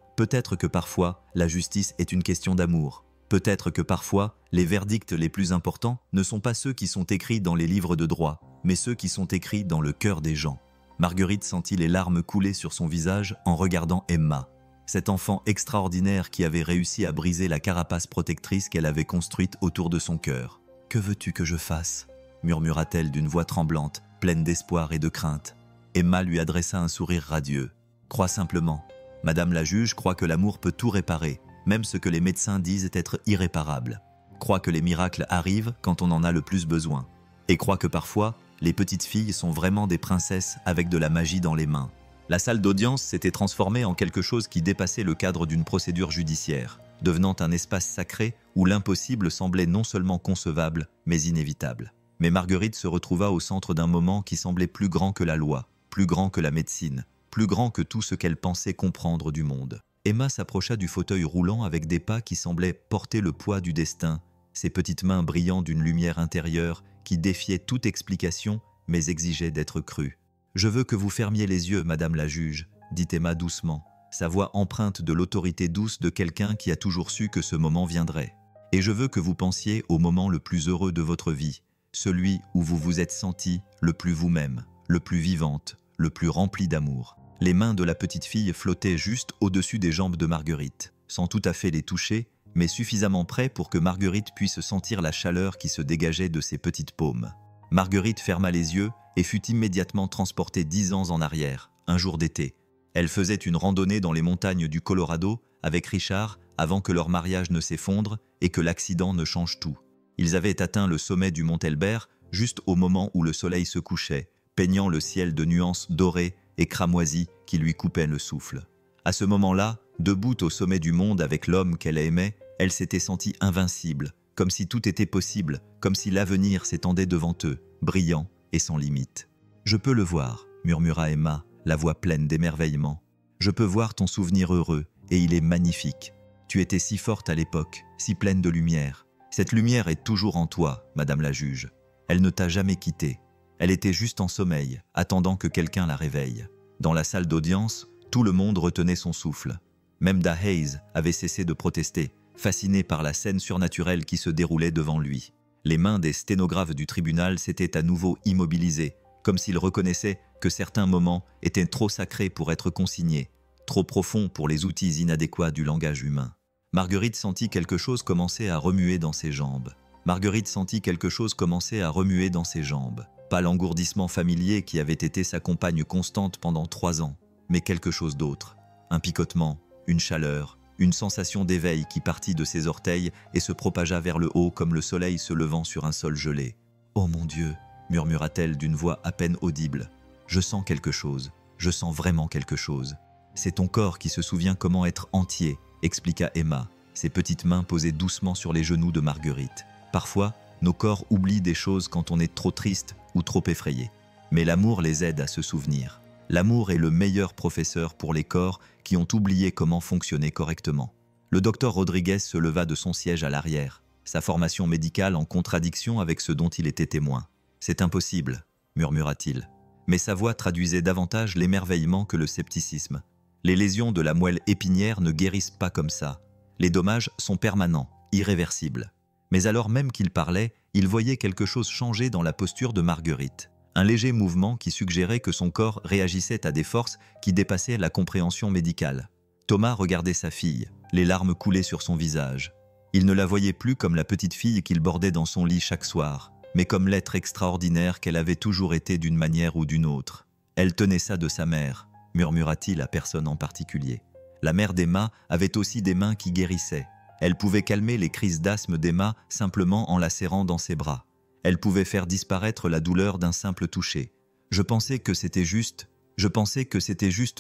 que parfois, la justice est une question d'amour. Peut-être que parfois, les verdicts les plus importants ne sont pas ceux qui sont écrits dans les livres de droit, mais ceux qui sont écrits dans le cœur des gens. » Marguerite sentit les larmes couler sur son visage en regardant Emma. Cet enfant extraordinaire qui avait réussi à briser la carapace protectrice qu'elle avait construite autour de son cœur. « Que veux-tu que je fasse ?» murmura-t-elle d'une voix tremblante, pleine d'espoir et de crainte. Emma lui adressa un sourire radieux. « Crois simplement. Madame la juge croit que l'amour peut tout réparer, même ce que les médecins disent être irréparable. Crois que les miracles arrivent quand on en a le plus besoin. Et crois que parfois, les petites filles sont vraiment des princesses avec de la magie dans les mains. » La salle d'audience s'était transformée en quelque chose qui dépassait le cadre d'une procédure judiciaire, devenant un espace sacré où l'impossible semblait non seulement concevable, mais inévitable. Mais Marguerite se retrouva au centre d'un moment qui semblait plus grand que la loi, plus grand que la médecine, plus grand que tout ce qu'elle pensait comprendre du monde. Emma s'approcha du fauteuil roulant avec des pas qui semblaient porter le poids du destin, ses petites mains brillant d'une lumière intérieure qui défiait toute explication, mais exigeait d'être crue. « Je veux que vous fermiez les yeux, Madame la juge, » dit Emma doucement, sa voix empreinte de l'autorité douce de quelqu'un qui a toujours su que ce moment viendrait. « Et je veux que vous pensiez au moment le plus heureux de votre vie, celui où vous vous êtes senti le plus vous-même, le plus vivante, le plus rempli d'amour. » Les mains de la petite fille flottaient juste au-dessus des jambes de Marguerite, sans tout à fait les toucher, mais suffisamment près pour que Marguerite puisse sentir la chaleur qui se dégageait de ses petites paumes. Marguerite ferma les yeux et fut immédiatement transportée 10 ans en arrière, un jour d'été. Elle faisait une randonnée dans les montagnes du Colorado avec Richard avant que leur mariage ne s'effondre et que l'accident ne change tout. Ils avaient atteint le sommet du mont Elbert juste au moment où le soleil se couchait, peignant le ciel de nuances dorées et cramoisies qui lui coupaient le souffle. À ce moment-là, debout au sommet du monde avec l'homme qu'elle aimait, elle s'était sentie invincible, comme si tout était possible, comme si l'avenir s'étendait devant eux, brillant et sans limite. « Je peux le voir », murmura Emma, la voix pleine d'émerveillement. « Je peux voir ton souvenir heureux, et il est magnifique. Tu étais si forte à l'époque, si pleine de lumière. Cette lumière est toujours en toi, Madame la juge. Elle ne t'a jamais quittée. Elle était juste en sommeil, attendant que quelqu'un la réveille. » Dans la salle d'audience, tout le monde retenait son souffle. Même Da Hayes avait cessé de protester, fasciné par la scène surnaturelle qui se déroulait devant lui. Les mains des sténographes du tribunal s'étaient à nouveau immobilisées, comme s'ils reconnaissaient que certains moments étaient trop sacrés pour être consignés, trop profond pour les outils inadéquats du langage humain. Marguerite sentit quelque chose commencer à remuer dans ses jambes. Marguerite sentit quelque chose commencer à remuer dans ses jambes. Pas l'engourdissement familier qui avait été sa compagne constante pendant 3 ans, mais quelque chose d'autre. Un picotement, une chaleur, une sensation d'éveil qui partit de ses orteils et se propagea vers le haut comme le soleil se levant sur un sol gelé. « Oh mon Dieu !» murmura-t-elle d'une voix à peine audible. « Je sens quelque chose, je sens vraiment quelque chose. » « C'est ton corps qui se souvient comment être entier, » expliqua Emma, ses petites mains posées doucement sur les genoux de Marguerite. « Parfois, nos corps oublient des choses quand on est trop triste ou trop effrayé. Mais l'amour les aide à se souvenir. L'amour est le meilleur professeur pour les corps qui ont oublié comment fonctionner correctement. » Le docteur Rodriguez se leva de son siège à l'arrière, sa formation médicale en contradiction avec ce dont il était témoin. « C'est impossible, » murmura-t-il. Mais sa voix traduisait davantage l'émerveillement que le scepticisme. Les lésions de la moelle épinière ne guérissent pas comme ça. Les dommages sont permanents, irréversibles. Mais alors même qu'il parlait, il voyait quelque chose changer dans la posture de Marguerite. Un léger mouvement qui suggérait que son corps réagissait à des forces qui dépassaient la compréhension médicale. Thomas regardait sa fille, les larmes coulaient sur son visage. Il ne la voyait plus comme la petite fille qu'il bordait dans son lit chaque soir, mais comme l'être extraordinaire qu'elle avait toujours été d'une manière ou d'une autre. Elle tenait ça de sa mère, murmura-t-il à personne en particulier. La mère d'Emma avait aussi des mains qui guérissaient. Elle pouvait calmer les crises d'asthme d'Emma simplement en la serrant dans ses bras. Elle pouvait faire disparaître la douleur d'un simple toucher. Je pensais que c'était juste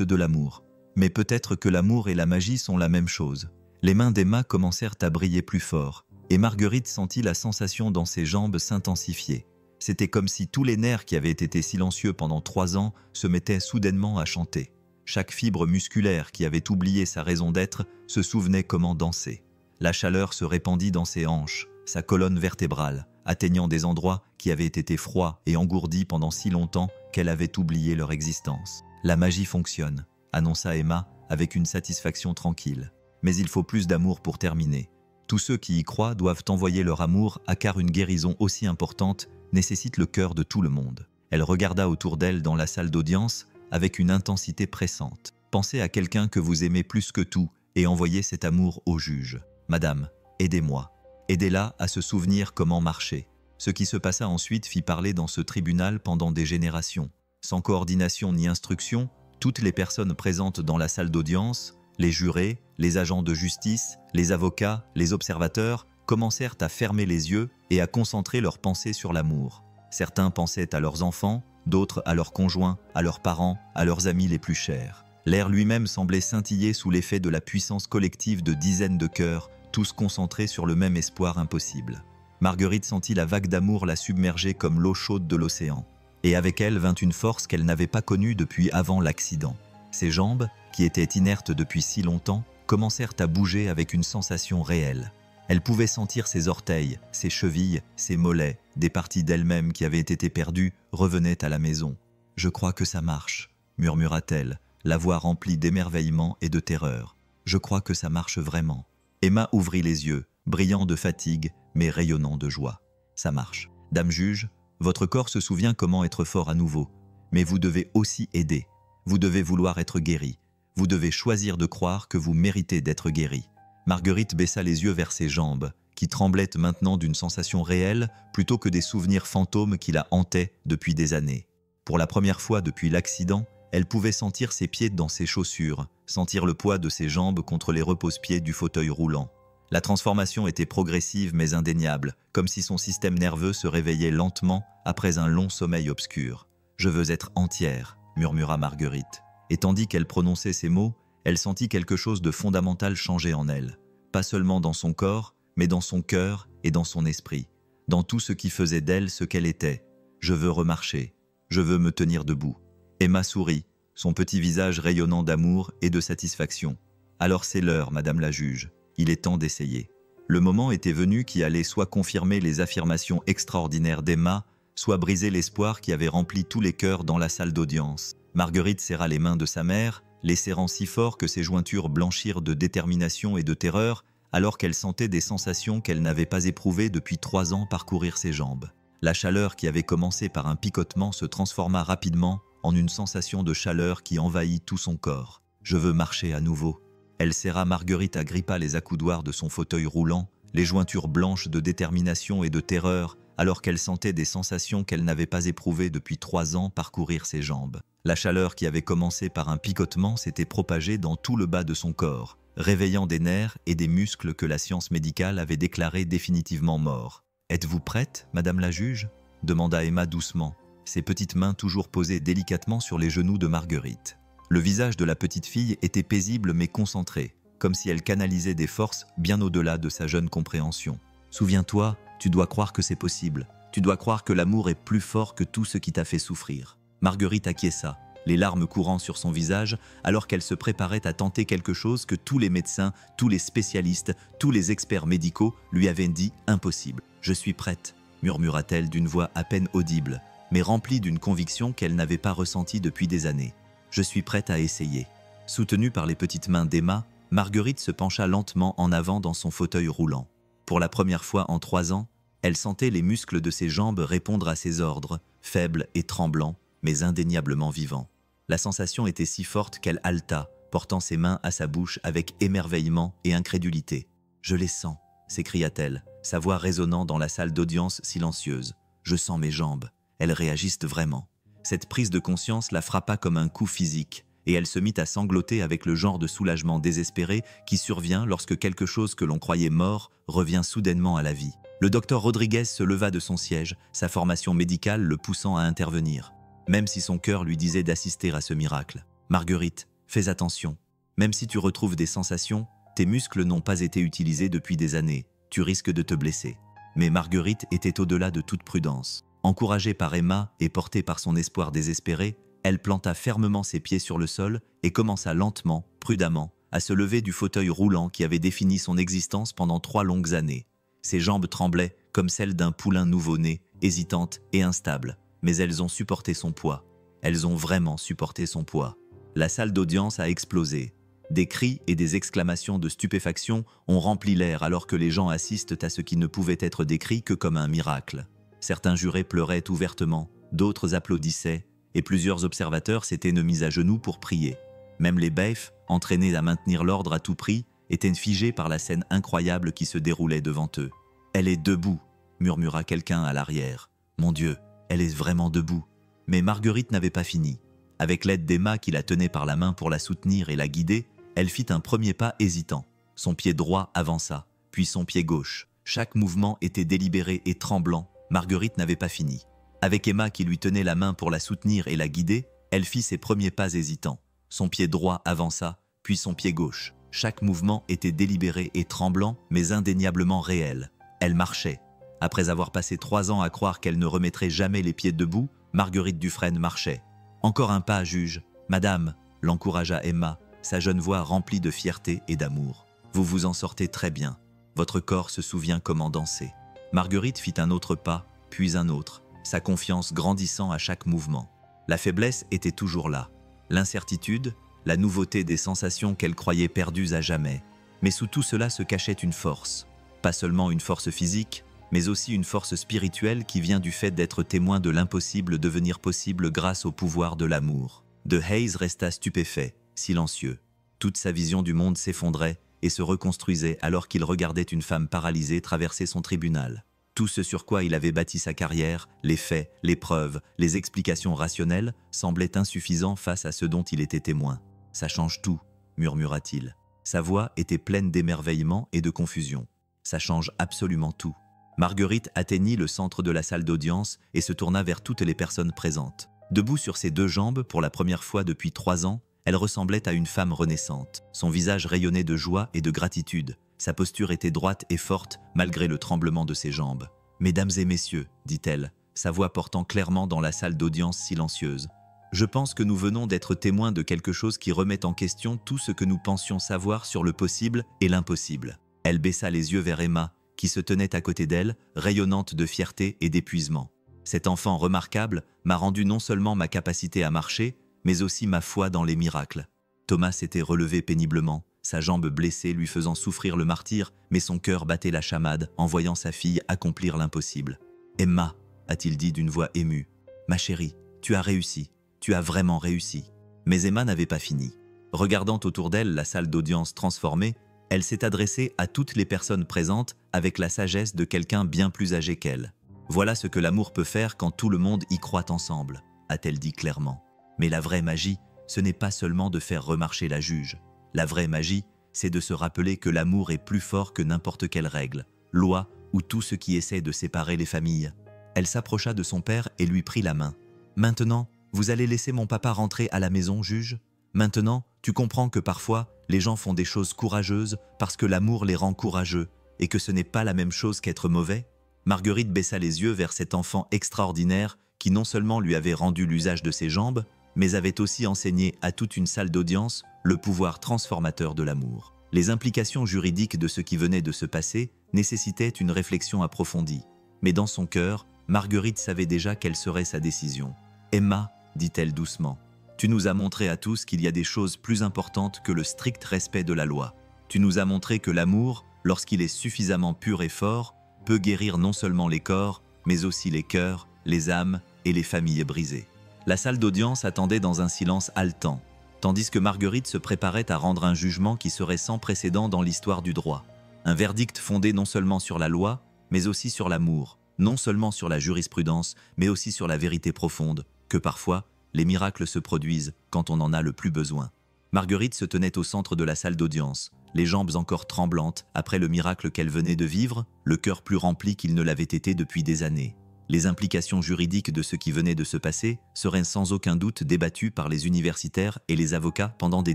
de l'amour. Mais peut-être que l'amour et la magie sont la même chose. Les mains d'Emma commencèrent à briller plus fort, et Marguerite sentit la sensation dans ses jambes s'intensifier. C'était comme si tous les nerfs qui avaient été silencieux pendant 3 ans se mettaient soudainement à chanter. Chaque fibre musculaire qui avait oublié sa raison d'être se souvenait comment danser. La chaleur se répandit dans ses hanches, sa colonne vertébrale, atteignant des endroits qui avaient été froids et engourdis pendant si longtemps qu'elle avait oublié leur existence. « La magie fonctionne », annonça Emma avec une satisfaction tranquille. « Mais il faut plus d'amour pour terminer. Tous ceux qui y croient doivent envoyer leur amour car une guérison aussi importante nécessite le cœur de tout le monde. » Elle regarda autour d'elle dans la salle d'audience avec une intensité pressante. « Pensez à quelqu'un que vous aimez plus que tout et envoyez cet amour au juge. Madame, aidez-moi. Aidez-la à se souvenir comment marcher. » Ce qui se passa ensuite fit parler dans ce tribunal pendant des générations. Sans coordination ni instruction, toutes les personnes présentes dans la salle d'audience, les jurés, les agents de justice, les avocats, les observateurs, commencèrent à fermer les yeux et à concentrer leurs pensées sur l'amour. Certains pensaient à leurs enfants, d'autres à leurs conjoints, à leurs parents, à leurs amis les plus chers. L'air lui-même semblait scintiller sous l'effet de la puissance collective de dizaines de cœurs, tous concentrés sur le même espoir impossible. Marguerite sentit la vague d'amour la submerger comme l'eau chaude de l'océan. Et avec elle vint une force qu'elle n'avait pas connue depuis avant l'accident. Ses jambes, qui étaient inertes depuis si longtemps, commencèrent à bouger avec une sensation réelle. Elle pouvait sentir ses orteils, ses chevilles, ses mollets, des parties d'elle-même qui avaient été perdues, revenaient à la maison. « Je crois que ça marche », murmura-t-elle, la voix remplie d'émerveillement et de terreur. « Je crois que ça marche vraiment. » Emma ouvrit les yeux, brillant de fatigue, mais rayonnant de joie. « Ça marche. Dame juge, votre corps se souvient comment être fort à nouveau, mais vous devez aussi aider. Vous devez vouloir être guéri. Vous devez choisir de croire que vous méritez d'être guéri. » Marguerite baissa les yeux vers ses jambes, qui tremblaient maintenant d'une sensation réelle plutôt que des souvenirs fantômes qui la hantaient depuis des années. Pour la première fois depuis l'accident, elle pouvait sentir ses pieds dans ses chaussures, sentir le poids de ses jambes contre les repose-pieds du fauteuil roulant. La transformation était progressive mais indéniable, comme si son système nerveux se réveillait lentement après un long sommeil obscur. « Je veux être entière », murmura Marguerite. Et tandis qu'elle prononçait ces mots, elle sentit quelque chose de fondamental changer en elle. Pas seulement dans son corps, mais dans son cœur et dans son esprit. Dans tout ce qui faisait d'elle ce qu'elle était. « Je veux remarcher. Je veux me tenir debout. » Emma sourit, son petit visage rayonnant d'amour et de satisfaction. « Alors c'est l'heure, Madame la juge. Il est temps d'essayer. » Le moment était venu qui allait soit confirmer les affirmations extraordinaires d'Emma, soit briser l'espoir qui avait rempli tous les cœurs dans la salle d'audience. Marguerite serra les mains de sa mère, les serrant si fort que ses jointures blanchirent de détermination et de terreur, alors qu'elle sentait des sensations qu'elle n'avait pas éprouvées depuis 3 ans parcourir ses jambes. La chaleur qui avait commencé par un picotement se transforma rapidement en une sensation de chaleur qui envahit tout son corps. Je veux marcher à nouveau. » Elle serra Marguerite, agrippa les accoudoirs de son fauteuil roulant, les jointures blanches de détermination et de terreur, alors qu'elle sentait des sensations qu'elle n'avait pas éprouvées depuis 3 ans parcourir ses jambes. La chaleur qui avait commencé par un picotement s'était propagée dans tout le bas de son corps, réveillant des nerfs et des muscles que la science médicale avait déclarés définitivement morts. « Êtes-vous prête, Madame la juge ?» demanda Emma doucement, ses petites mains toujours posées délicatement sur les genoux de Marguerite. Le visage de la petite fille était paisible mais concentré, comme si elle canalisait des forces bien au-delà de sa jeune compréhension. « Souviens-toi, tu dois croire que c'est possible. Tu dois croire que l'amour est plus fort que tout ce qui t'a fait souffrir. » Marguerite acquiesça, les larmes courant sur son visage, alors qu'elle se préparait à tenter quelque chose que tous les médecins, tous les spécialistes, tous les experts médicaux lui avaient dit impossible. « Je suis prête », murmura-t-elle d'une voix à peine audible, mais remplie d'une conviction qu'elle n'avait pas ressentie depuis des années. « Je suis prête à essayer. » Soutenue par les petites mains d'Emma, Marguerite se pencha lentement en avant dans son fauteuil roulant. Pour la première fois en 3 ans, elle sentait les muscles de ses jambes répondre à ses ordres, faibles et tremblants, mais indéniablement vivants. La sensation était si forte qu'elle haleta, portant ses mains à sa bouche avec émerveillement et incrédulité. « Je les sens », s'écria-t-elle, sa voix résonnant dans la salle d'audience silencieuse. « Je sens mes jambes, elles réagissent vraiment. » Cette prise de conscience la frappa comme un coup physique, et elle se mit à sangloter avec le genre de soulagement désespéré qui survient lorsque quelque chose que l'on croyait mort revient soudainement à la vie. Le docteur Rodriguez se leva de son siège, sa formation médicale le poussant à intervenir, même si son cœur lui disait d'assister à ce miracle. « Marguerite, fais attention. Même si tu retrouves des sensations, tes muscles n'ont pas été utilisés depuis des années. Tu risques de te blesser. » Mais Marguerite était au-delà de toute prudence. Encouragée par Emma et portée par son espoir désespéré, elle planta fermement ses pieds sur le sol et commença lentement, prudemment, à se lever du fauteuil roulant qui avait défini son existence pendant 3 longues années. Ses jambes tremblaient comme celles d'un poulain nouveau-né, hésitantes et instables, mais elles ont supporté son poids. Elles ont vraiment supporté son poids. La salle d'audience a explosé. Des cris et des exclamations de stupéfaction ont rempli l'air alors que les gens assistent à ce qui ne pouvait être décrit que comme un miracle. Certains jurés pleuraient ouvertement, d'autres applaudissaient, et plusieurs observateurs s'étaient mis à genoux pour prier. Même les baïfs, entraînés à maintenir l'ordre à tout prix, étaient figés par la scène incroyable qui se déroulait devant eux. « Elle est debout !» murmura quelqu'un à l'arrière. « Mon Dieu, elle est vraiment debout !» Mais Marguerite n'avait pas fini. Avec l'aide d'Emma qui la tenait par la main pour la soutenir et la guider, elle fit un premier pas hésitant. Son pied droit avança, puis son pied gauche. Chaque mouvement était délibéré et tremblant. Marguerite n'avait pas fini. Avec Emma qui lui tenait la main pour la soutenir et la guider, elle fit ses premiers pas hésitants. Son pied droit avança, puis son pied gauche. Chaque mouvement était délibéré et tremblant, mais indéniablement réel. Elle marchait. Après avoir passé 3 ans à croire qu'elle ne remettrait jamais les pieds debout, Marguerite Dufresne marchait. « Encore un pas, juge. Madame » l'encouragea Emma, sa jeune voix remplie de fierté et d'amour. « Vous vous en sortez très bien. Votre corps se souvient comment danser. » Marguerite fit un autre pas, puis un autre, sa confiance grandissant à chaque mouvement. La faiblesse était toujours là. L'incertitude, la nouveauté des sensations qu'elle croyait perdues à jamais. Mais sous tout cela se cachait une force. Pas seulement une force physique, mais aussi une force spirituelle qui vient du fait d'être témoin de l'impossible devenir possible grâce au pouvoir de l'amour. De Hayes resta stupéfait, silencieux. Toute sa vision du monde s'effondrait et se reconstruisait alors qu'il regardait une femme paralysée traverser son tribunal. Tout ce sur quoi il avait bâti sa carrière, les faits, les preuves, les explications rationnelles, semblaient insuffisants face à ce dont il était témoin. « Ça change tout », murmura-t-il. Sa voix était pleine d'émerveillement et de confusion. « Ça change absolument tout ». Marguerite atteignit le centre de la salle d'audience et se tourna vers toutes les personnes présentes. Debout sur ses 2 jambes pour la première fois depuis 3 ans, elle ressemblait à une femme renaissante. Son visage rayonnait de joie et de gratitude. Sa posture était droite et forte malgré le tremblement de ses jambes. « Mesdames et messieurs », dit-elle, sa voix portant clairement dans la salle d'audience silencieuse. « Je pense que nous venons d'être témoins de quelque chose qui remet en question tout ce que nous pensions savoir sur le possible et l'impossible. » Elle baissa les yeux vers Emma, qui se tenait à côté d'elle, rayonnante de fierté et d'épuisement. « Cet enfant remarquable m'a rendu non seulement ma capacité à marcher, mais aussi ma foi dans les miracles. » Thomas s'était relevé péniblement, sa jambe blessée lui faisant souffrir le martyre, mais son cœur battait la chamade en voyant sa fille accomplir l'impossible. « Emma » a-t-il dit d'une voix émue, « ma chérie, tu as réussi, tu as vraiment réussi. » Mais Emma n'avait pas fini. Regardant autour d'elle la salle d'audience transformée, elle s'est adressée à toutes les personnes présentes avec la sagesse de quelqu'un bien plus âgé qu'elle. « Voilà ce que l'amour peut faire quand tout le monde y croit ensemble », a-t-elle dit clairement. Mais la vraie magie, ce n'est pas seulement de faire remarcher la juge. La vraie magie, c'est de se rappeler que l'amour est plus fort que n'importe quelle règle, loi ou tout ce qui essaie de séparer les familles. Elle s'approcha de son père et lui prit la main. « Maintenant, vous allez laisser mon papa rentrer à la maison, juge ? Maintenant, tu comprends que parfois, les gens font des choses courageuses parce que l'amour les rend courageux et que ce n'est pas la même chose qu'être mauvais ?» Marguerite baissa les yeux vers cet enfant extraordinaire qui non seulement lui avait rendu l'usage de ses jambes, mais avait aussi enseigné à toute une salle d'audience le pouvoir transformateur de l'amour. Les implications juridiques de ce qui venait de se passer nécessitaient une réflexion approfondie. Mais dans son cœur, Marguerite savait déjà quelle serait sa décision. « Emma, dit-elle doucement, tu nous as montré à tous qu'il y a des choses plus importantes que le strict respect de la loi. Tu nous as montré que l'amour, lorsqu'il est suffisamment pur et fort, peut guérir non seulement les corps, mais aussi les cœurs, les âmes et les familles brisées. » La salle d'audience attendait dans un silence haletant, tandis que Marguerite se préparait à rendre un jugement qui serait sans précédent dans l'histoire du droit. Un verdict fondé non seulement sur la loi, mais aussi sur l'amour, non seulement sur la jurisprudence, mais aussi sur la vérité profonde, que parfois, les miracles se produisent quand on en a le plus besoin. Marguerite se tenait au centre de la salle d'audience, les jambes encore tremblantes après le miracle qu'elle venait de vivre, le cœur plus rempli qu'il ne l'avait été depuis des années. Les implications juridiques de ce qui venait de se passer seraient sans aucun doute débattues par les universitaires et les avocats pendant des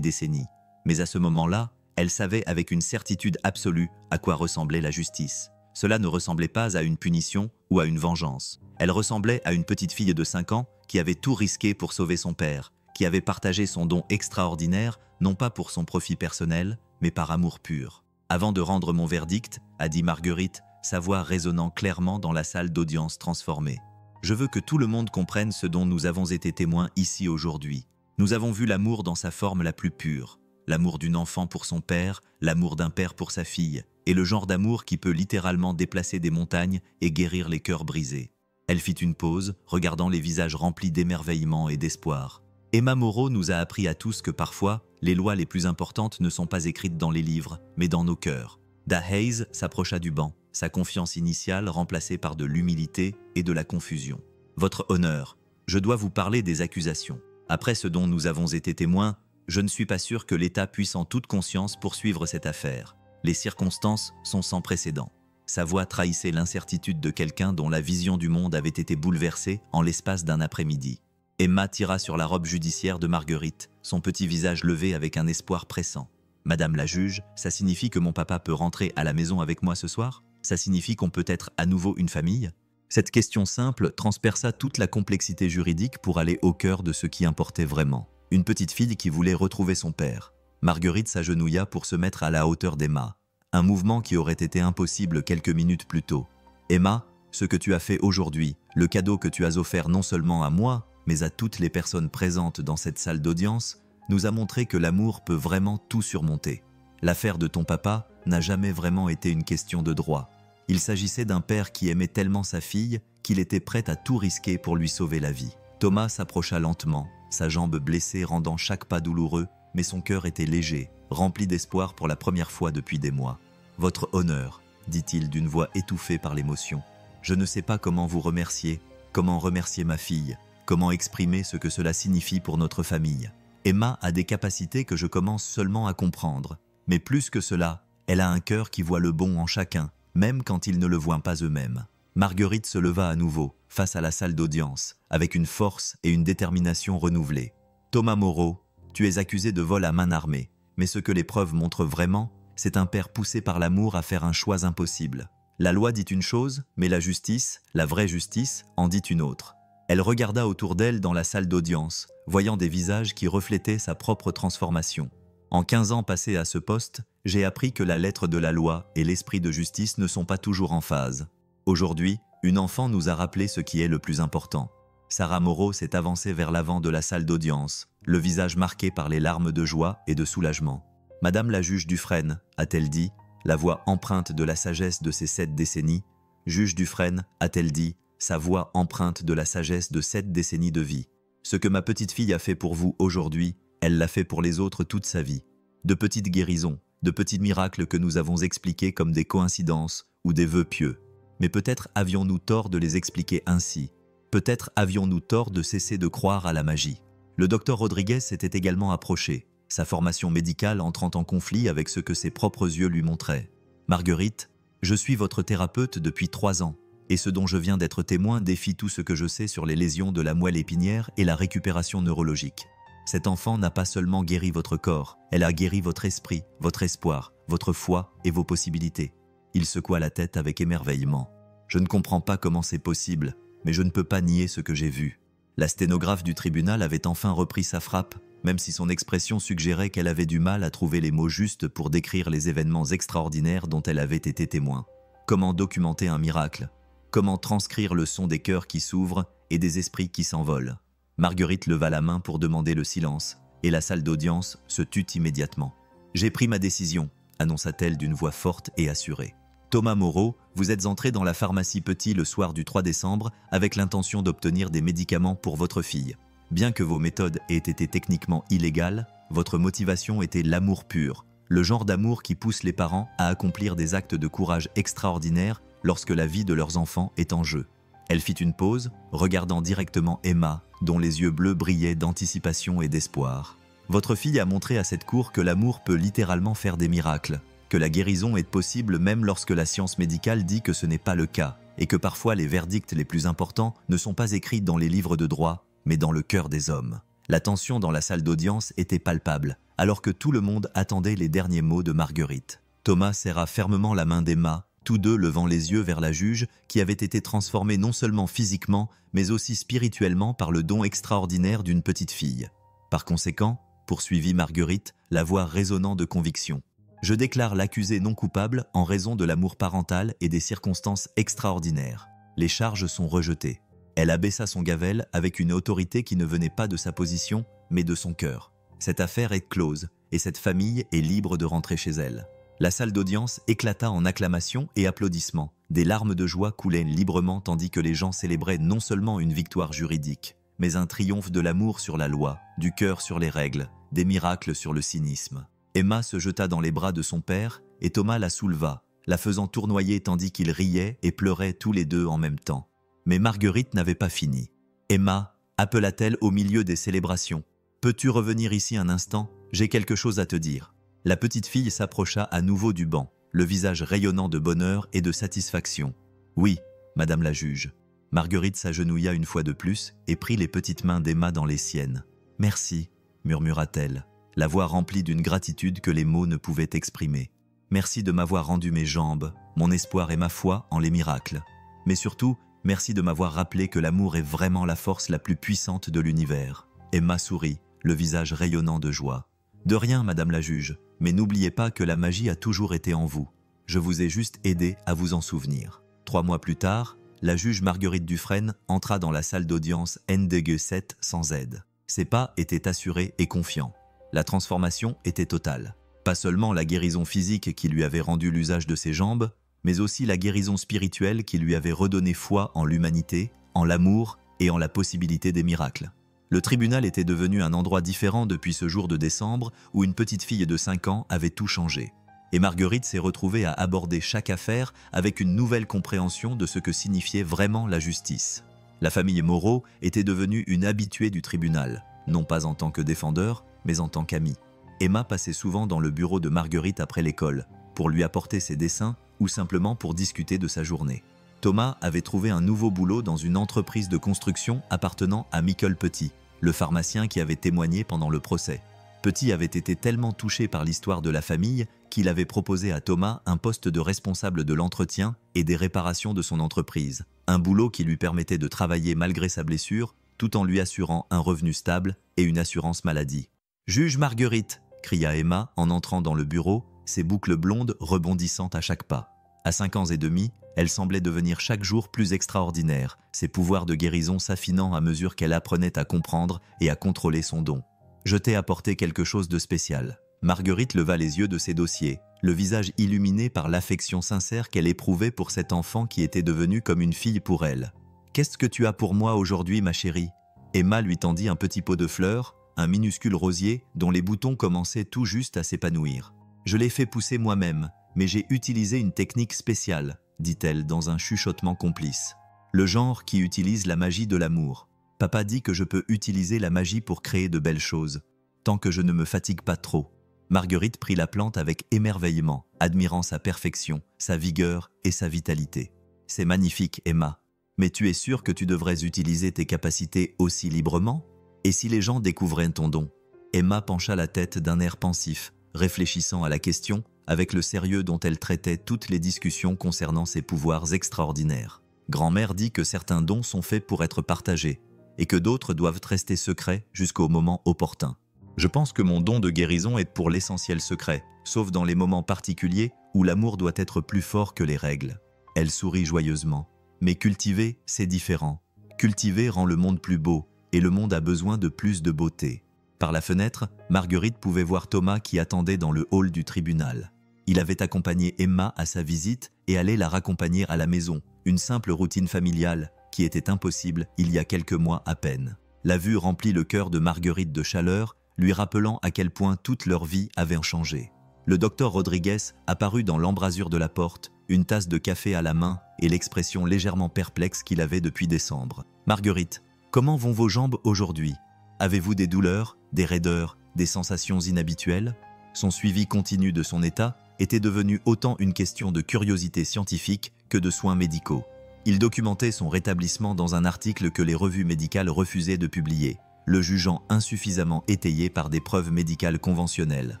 décennies. Mais à ce moment-là, elle savait avec une certitude absolue à quoi ressemblait la justice. Cela ne ressemblait pas à une punition ou à une vengeance. Elle ressemblait à une petite fille de 5 ans qui avait tout risqué pour sauver son père, qui avait partagé son don extraordinaire, non pas pour son profit personnel, mais par amour pur. « Avant de rendre mon verdict, a dit Marguerite, sa voix résonnant clairement dans la salle d'audience transformée. Je veux que tout le monde comprenne ce dont nous avons été témoins ici aujourd'hui. Nous avons vu l'amour dans sa forme la plus pure. L'amour d'une enfant pour son père, l'amour d'un père pour sa fille, et le genre d'amour qui peut littéralement déplacer des montagnes et guérir les cœurs brisés. » Elle fit une pause, regardant les visages remplis d'émerveillement et d'espoir. « Emma Moreau nous a appris à tous que parfois, les lois les plus importantes ne sont pas écrites dans les livres, mais dans nos cœurs. » Da Hayes s'approcha du banc, sa confiance initiale remplacée par de l'humilité et de la confusion. « Votre honneur, je dois vous parler des accusations. Après ce dont nous avons été témoins, je ne suis pas sûr que l'État puisse en toute conscience poursuivre cette affaire. Les circonstances sont sans précédent. » Sa voix trahissait l'incertitude de quelqu'un dont la vision du monde avait été bouleversée en l'espace d'un après-midi. Emma tira sur la robe judiciaire de Marguerite, son petit visage levé avec un espoir pressant. « Madame la juge, ça signifie que mon papa peut rentrer à la maison avec moi ce soir ? Ça signifie qu'on peut être à nouveau une famille ?» Cette question simple transperça toute la complexité juridique pour aller au cœur de ce qui importait vraiment. Une petite fille qui voulait retrouver son père. Marguerite s'agenouilla pour se mettre à la hauteur d'Emma. Un mouvement qui aurait été impossible quelques minutes plus tôt. « Emma, ce que tu as fait aujourd'hui, le cadeau que tu as offert non seulement à moi, mais à toutes les personnes présentes dans cette salle d'audience, nous a montré que l'amour peut vraiment tout surmonter. L'affaire de ton papa n'a jamais vraiment été une question de droit. Il s'agissait d'un père qui aimait tellement sa fille qu'il était prêt à tout risquer pour lui sauver la vie. » Thomas s'approcha lentement, sa jambe blessée rendant chaque pas douloureux, mais son cœur était léger, rempli d'espoir pour la première fois depuis des mois. « Votre honneur, dit-il d'une voix étouffée par l'émotion. Je ne sais pas comment vous remercier, comment remercier ma fille, comment exprimer ce que cela signifie pour notre famille. Emma a des capacités que je commence seulement à comprendre. Mais plus que cela, elle a un cœur qui voit le bon en chacun, même quand ils ne le voient pas eux-mêmes. » Marguerite se leva à nouveau, face à la salle d'audience, avec une force et une détermination renouvelées. « Thomas Moreau, tu es accusé de vol à main armée, mais ce que les preuves montrent vraiment, c'est un père poussé par l'amour à faire un choix impossible. La loi dit une chose, mais la justice, la vraie justice, en dit une autre. » Elle regarda autour d'elle dans la salle d'audience, voyant des visages qui reflétaient sa propre transformation. « En 15 ans passés à ce poste, j'ai appris que la lettre de la loi et l'esprit de justice ne sont pas toujours en phase. Aujourd'hui, une enfant nous a rappelé ce qui est le plus important. » Sarah Moreau s'est avancée vers l'avant de la salle d'audience, le visage marqué par les larmes de joie et de soulagement. « Madame la juge Dufresne, a-t-elle dit, la voix empreinte de la sagesse de ces 7 décennies. Juge Dufresne, a-t-elle dit, sa voix empreinte de la sagesse de 7 décennies de vie. Ce que ma petite fille a fait pour vous aujourd'hui, Elle l'a fait pour les autres toute sa vie. De petites guérisons, de petits miracles que nous avons expliqués comme des coïncidences ou des vœux pieux. Mais peut-être avions-nous tort de les expliquer ainsi. Peut-être avions-nous tort de cesser de croire à la magie. Le docteur Rodriguez s'était également approché, sa formation médicale entrant en conflit avec ce que ses propres yeux lui montraient. « Marguerite, je suis votre thérapeute depuis 3 ans, et ce dont je viens d'être témoin défie tout ce que je sais sur les lésions de la moelle épinière et la récupération neurologique. Cet enfant n'a pas seulement guéri votre corps, elle a guéri votre esprit, votre espoir, votre foi et vos possibilités. » Il secoua la tête avec émerveillement. « Je ne comprends pas comment c'est possible, mais je ne peux pas nier ce que j'ai vu. » La sténographe du tribunal avait enfin repris sa frappe, même si son expression suggérait qu'elle avait du mal à trouver les mots justes pour décrire les événements extraordinaires dont elle avait été témoin. Comment documenter un miracle? Comment transcrire le son des cœurs qui s'ouvrent et des esprits qui s'envolent? Marguerite leva la main pour demander le silence, et la salle d'audience se tut immédiatement. « J'ai pris ma décision », annonça-t-elle d'une voix forte et assurée. « Thomas Moreau, vous êtes entré dans la pharmacie Petit le soir du 3 décembre avec l'intention d'obtenir des médicaments pour votre fille. Bien que vos méthodes aient été techniquement illégales, votre motivation était l'amour pur, le genre d'amour qui pousse les parents à accomplir des actes de courage extraordinaires lorsque la vie de leurs enfants est en jeu. » Elle fit une pause, regardant directement Emma, dont les yeux bleus brillaient d'anticipation et d'espoir. « Votre fille a montré à cette cour que l'amour peut littéralement faire des miracles, que la guérison est possible même lorsque la science médicale dit que ce n'est pas le cas, et que parfois les verdicts les plus importants ne sont pas écrits dans les livres de droit, mais dans le cœur des hommes. » La tension dans la salle d'audience était palpable, alors que tout le monde attendait les derniers mots de Marguerite. Thomas serra fermement la main d'Emma, tous deux levant les yeux vers la juge qui avait été transformée non seulement physiquement, mais aussi spirituellement par le don extraordinaire d'une petite fille. « Par conséquent, » poursuivit Marguerite, la voix résonnant de conviction, « je déclare l'accusé non coupable en raison de l'amour parental et des circonstances extraordinaires. Les charges sont rejetées. » Elle abaissa son gavel avec une autorité qui ne venait pas de sa position, mais de son cœur. Cette affaire est close, et cette famille est libre de rentrer chez elle. La salle d'audience éclata en acclamations et applaudissements. Des larmes de joie coulaient librement tandis que les gens célébraient non seulement une victoire juridique, mais un triomphe de l'amour sur la loi, du cœur sur les règles, des miracles sur le cynisme. Emma se jeta dans les bras de son père et Thomas la souleva, la faisant tournoyer tandis qu'ils riaient et pleuraient tous les deux en même temps. Mais Marguerite n'avait pas fini. « Emma » appela-t-elle au milieu des célébrations. « Peux-tu revenir ici un instant? J'ai quelque chose à te dire. » La petite fille s'approcha à nouveau du banc, le visage rayonnant de bonheur et de satisfaction. « Oui, madame la juge. » Marguerite s'agenouilla une fois de plus et prit les petites mains d'Emma dans les siennes. « Merci, » murmura-t-elle, la voix remplie d'une gratitude que les mots ne pouvaient exprimer. « Merci de m'avoir rendu mes jambes, mon espoir et ma foi en les miracles. Mais surtout, merci de m'avoir rappelé que l'amour est vraiment la force la plus puissante de l'univers. » Emma sourit, le visage rayonnant de joie. « De rien, madame la juge, mais n'oubliez pas que la magie a toujours été en vous. Je vous ai juste aidé à vous en souvenir. » 3 mois plus tard, la juge Marguerite Dufresne entra dans la salle d'audience NDG7 sans aide. Ses pas étaient assurés et confiants. La transformation était totale. Pas seulement la guérison physique qui lui avait rendu l'usage de ses jambes, mais aussi la guérison spirituelle qui lui avait redonné foi en l'humanité, en l'amour et en la possibilité des miracles. Le tribunal était devenu un endroit différent depuis ce jour de décembre où une petite fille de 5 ans avait tout changé. Et Marguerite s'est retrouvée à aborder chaque affaire avec une nouvelle compréhension de ce que signifiait vraiment la justice. La famille Moreau était devenue une habituée du tribunal, non pas en tant que défendeur, mais en tant qu'amie. Emma passait souvent dans le bureau de Marguerite après l'école, pour lui apporter ses dessins ou simplement pour discuter de sa journée. Thomas avait trouvé un nouveau boulot dans une entreprise de construction appartenant à Michael Petit, le pharmacien qui avait témoigné pendant le procès. Petit avait été tellement touché par l'histoire de la famille qu'il avait proposé à Thomas un poste de responsable de l'entretien et des réparations de son entreprise, un boulot qui lui permettait de travailler malgré sa blessure, tout en lui assurant un revenu stable et une assurance maladie. « Juge Marguerite !» cria Emma en entrant dans le bureau, ses boucles blondes rebondissant à chaque pas. À 5 ans et demi, elle semblait devenir chaque jour plus extraordinaire, ses pouvoirs de guérison s'affinant à mesure qu'elle apprenait à comprendre et à contrôler son don. « Je t'ai apporté quelque chose de spécial. » Marguerite leva les yeux de ses dossiers, le visage illuminé par l'affection sincère qu'elle éprouvait pour cet enfant qui était devenu comme une fille pour elle. « Qu'est-ce que tu as pour moi aujourd'hui, ma chérie ?» Emma lui tendit un petit pot de fleurs, un minuscule rosier dont les boutons commençaient tout juste à s'épanouir. « Je l'ai fait pousser moi-même, mais j'ai utilisé une technique spéciale, dit-elle dans un chuchotement complice. Le genre qui utilise la magie de l'amour. Papa dit que je peux utiliser la magie pour créer de belles choses, tant que je ne me fatigue pas trop. » Marguerite prit la plante avec émerveillement, admirant sa perfection, sa vigueur et sa vitalité. « C'est magnifique, Emma. Mais tu es sûre que tu devrais utiliser tes capacités aussi librement? Et si les gens découvraient ton don ?» Emma pencha la tête d'un air pensif, réfléchissant à la question avec le sérieux dont elle traitait toutes les discussions concernant ses pouvoirs extraordinaires. Grand-mère dit que certains dons sont faits pour être partagés et que d'autres doivent rester secrets jusqu'au moment opportun. Je pense que mon don de guérison est pour l'essentiel secret, sauf dans les moments particuliers où l'amour doit être plus fort que les règles. Elle sourit joyeusement. Mais cultiver, c'est différent. Cultiver rend le monde plus beau, et le monde a besoin de plus de beauté. Par la fenêtre, Marguerite pouvait voir Thomas qui attendait dans le hall du tribunal. Il avait accompagné Emma à sa visite et allait la raccompagner à la maison, une simple routine familiale qui était impossible il y a quelques mois à peine. La vue remplit le cœur de Marguerite de chaleur, lui rappelant à quel point toute leur vie avait changé. Le docteur Rodriguez apparut dans l'embrasure de la porte, une tasse de café à la main et l'expression légèrement perplexe qu'il avait depuis décembre. « Marguerite, comment vont vos jambes aujourd'hui? Avez-vous des douleurs, des raideurs, des sensations inhabituelles ?» Son suivi continu de son état était devenu autant une question de curiosité scientifique que de soins médicaux. Il documentait son rétablissement dans un article que les revues médicales refusaient de publier, le jugeant insuffisamment étayé par des preuves médicales conventionnelles.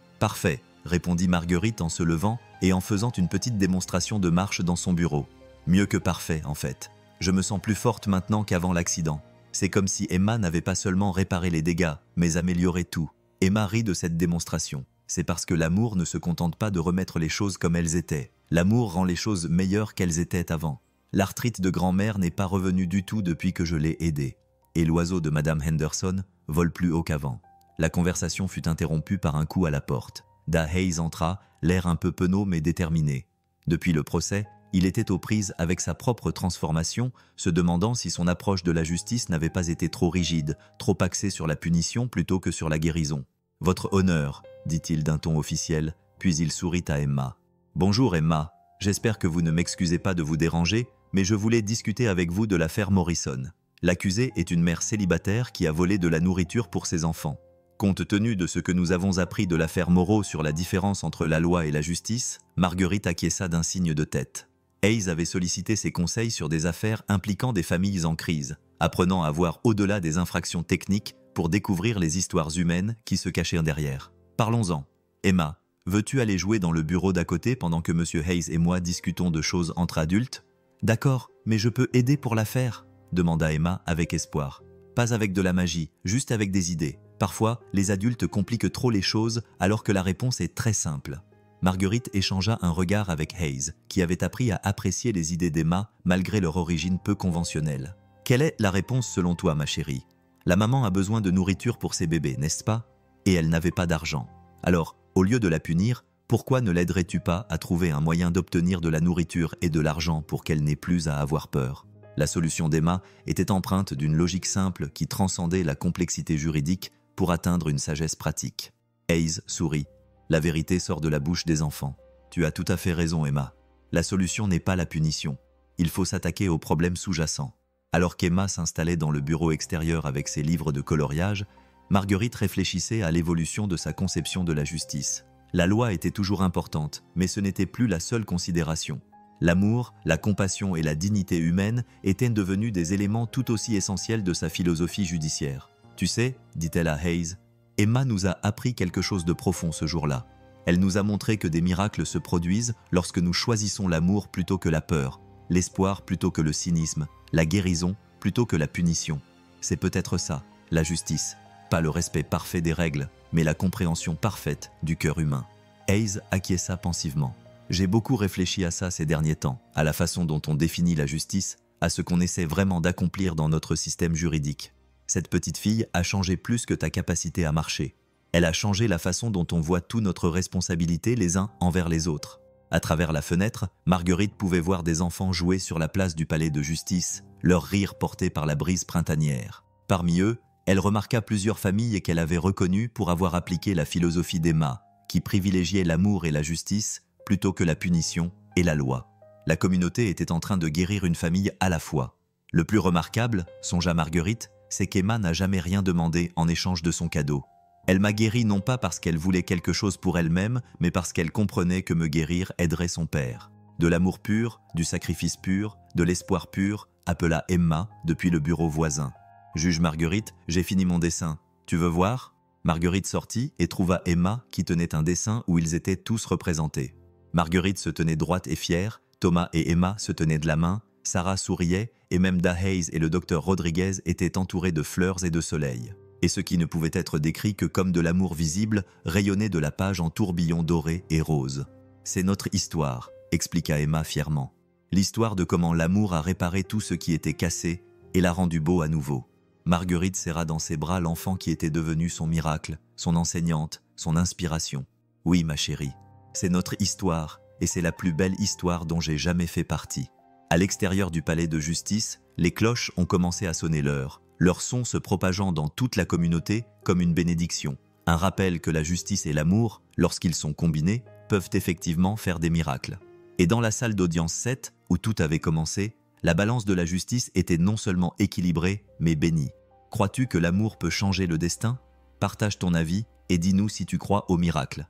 « Parfait », répondit Marguerite en se levant et en faisant une petite démonstration de marche dans son bureau. « Mieux que parfait, en fait. Je me sens plus forte maintenant qu'avant l'accident. C'est comme si Emma n'avait pas seulement réparé les dégâts, mais amélioré tout. » Emma rit de cette démonstration. C'est parce que l'amour ne se contente pas de remettre les choses comme elles étaient. L'amour rend les choses meilleures qu'elles étaient avant. L'arthrite de grand-mère n'est pas revenue du tout depuis que je l'ai aidée. Et l'oiseau de Madame Henderson vole plus haut qu'avant. La conversation fut interrompue par un coup à la porte. Da Hayes entra, l'air un peu penaud mais déterminé. Depuis le procès, il était aux prises avec sa propre transformation, se demandant si son approche de la justice n'avait pas été trop rigide, trop axée sur la punition plutôt que sur la guérison. « Votre honneur », dit-il d'un ton officiel, puis il sourit à Emma. « Bonjour Emma, j'espère que vous ne m'excusez pas de vous déranger, mais je voulais discuter avec vous de l'affaire Morrison. L'accusée est une mère célibataire qui a volé de la nourriture pour ses enfants. Compte tenu de ce que nous avons appris de l'affaire Moreau sur la différence entre la loi et la justice, Marguerite acquiesça d'un signe de tête. Hayes avait sollicité ses conseils sur des affaires impliquant des familles en crise, apprenant à voir au-delà des infractions techniques pour découvrir les histoires humaines qui se cachaient derrière. Parlons-en. Emma, veux-tu aller jouer dans le bureau d'à côté pendant que M. Hayes et moi discutons de choses entre adultes? D'accord, mais je peux aider pour l'affaire, demanda Emma avec espoir. Pas avec de la magie, juste avec des idées. Parfois, les adultes compliquent trop les choses alors que la réponse est très simple. Marguerite échangea un regard avec Hayes, qui avait appris à apprécier les idées d'Emma malgré leur origine peu conventionnelle. Quelle est la réponse selon toi, ma chérie? La maman a besoin de nourriture pour ses bébés, n'est-ce pas? Et elle n'avait pas d'argent. Alors, au lieu de la punir, pourquoi ne l'aiderais-tu pas à trouver un moyen d'obtenir de la nourriture et de l'argent pour qu'elle n'ait plus à avoir peur? La solution d'Emma était empreinte d'une logique simple qui transcendait la complexité juridique pour atteindre une sagesse pratique. Hayes sourit. La vérité sort de la bouche des enfants. Tu as tout à fait raison, Emma. La solution n'est pas la punition. Il faut s'attaquer aux problèmes sous-jacents. Alors qu'Emma s'installait dans le bureau extérieur avec ses livres de coloriage, Marguerite réfléchissait à l'évolution de sa conception de la justice. La loi était toujours importante, mais ce n'était plus la seule considération. L'amour, la compassion et la dignité humaine étaient devenus des éléments tout aussi essentiels de sa philosophie judiciaire. « Tu sais, dit-elle à Hayes, Emma nous a appris quelque chose de profond ce jour-là. Elle nous a montré que des miracles se produisent lorsque nous choisissons l'amour plutôt que la peur, l'espoir plutôt que le cynisme, la guérison plutôt que la punition. C'est peut-être ça, la justice. Pas le respect parfait des règles, mais la compréhension parfaite du cœur humain. » Hayes acquiesça pensivement. « J'ai beaucoup réfléchi à ça ces derniers temps, à la façon dont on définit la justice, à ce qu'on essaie vraiment d'accomplir dans notre système juridique. Cette petite fille a changé plus que ta capacité à marcher. Elle a changé la façon dont on voit toute notre responsabilité les uns envers les autres. » À travers la fenêtre, Marguerite pouvait voir des enfants jouer sur la place du palais de justice, leur rire porté par la brise printanière. Parmi eux, Elle remarqua plusieurs familles qu'elle avait reconnues pour avoir appliqué la philosophie d'Emma, qui privilégiait l'amour et la justice plutôt que la punition et la loi. La communauté était en train de guérir une famille à la fois. Le plus remarquable, songea Marguerite, c'est qu'Emma n'a jamais rien demandé en échange de son cadeau. Elle m'a guéri non pas parce qu'elle voulait quelque chose pour elle-même, mais parce qu'elle comprenait que me guérir aiderait son père. De l'amour pur, du sacrifice pur, de l'espoir pur, appela Emma depuis le bureau voisin. « Juge Marguerite, j'ai fini mon dessin. Tu veux voir ?» Marguerite sortit et trouva Emma qui tenait un dessin où ils étaient tous représentés. Marguerite se tenait droite et fière, Thomas et Emma se tenaient de la main, Sarah souriait et même Da Hayes et le docteur Rodriguez étaient entourés de fleurs et de soleil. Et ce qui ne pouvait être décrit que comme de l'amour visible rayonnait de la page en tourbillons dorés et roses. « C'est notre histoire », expliqua Emma fièrement. « L'histoire de comment l'amour a réparé tout ce qui était cassé et l'a rendu beau à nouveau. » Marguerite serra dans ses bras l'enfant qui était devenu son miracle, son enseignante, son inspiration. « Oui, ma chérie, c'est notre histoire et c'est la plus belle histoire dont j'ai jamais fait partie. » À l'extérieur du palais de justice, les cloches ont commencé à sonner l'heure, leur son se propageant dans toute la communauté comme une bénédiction. Un rappel que la justice et l'amour, lorsqu'ils sont combinés, peuvent effectivement faire des miracles. Et dans la salle d'audience 7, où tout avait commencé, la balance de la justice était non seulement équilibrée, mais bénie. Crois-tu que l'amour peut changer le destin? Partage ton avis et dis-nous si tu crois au miracle.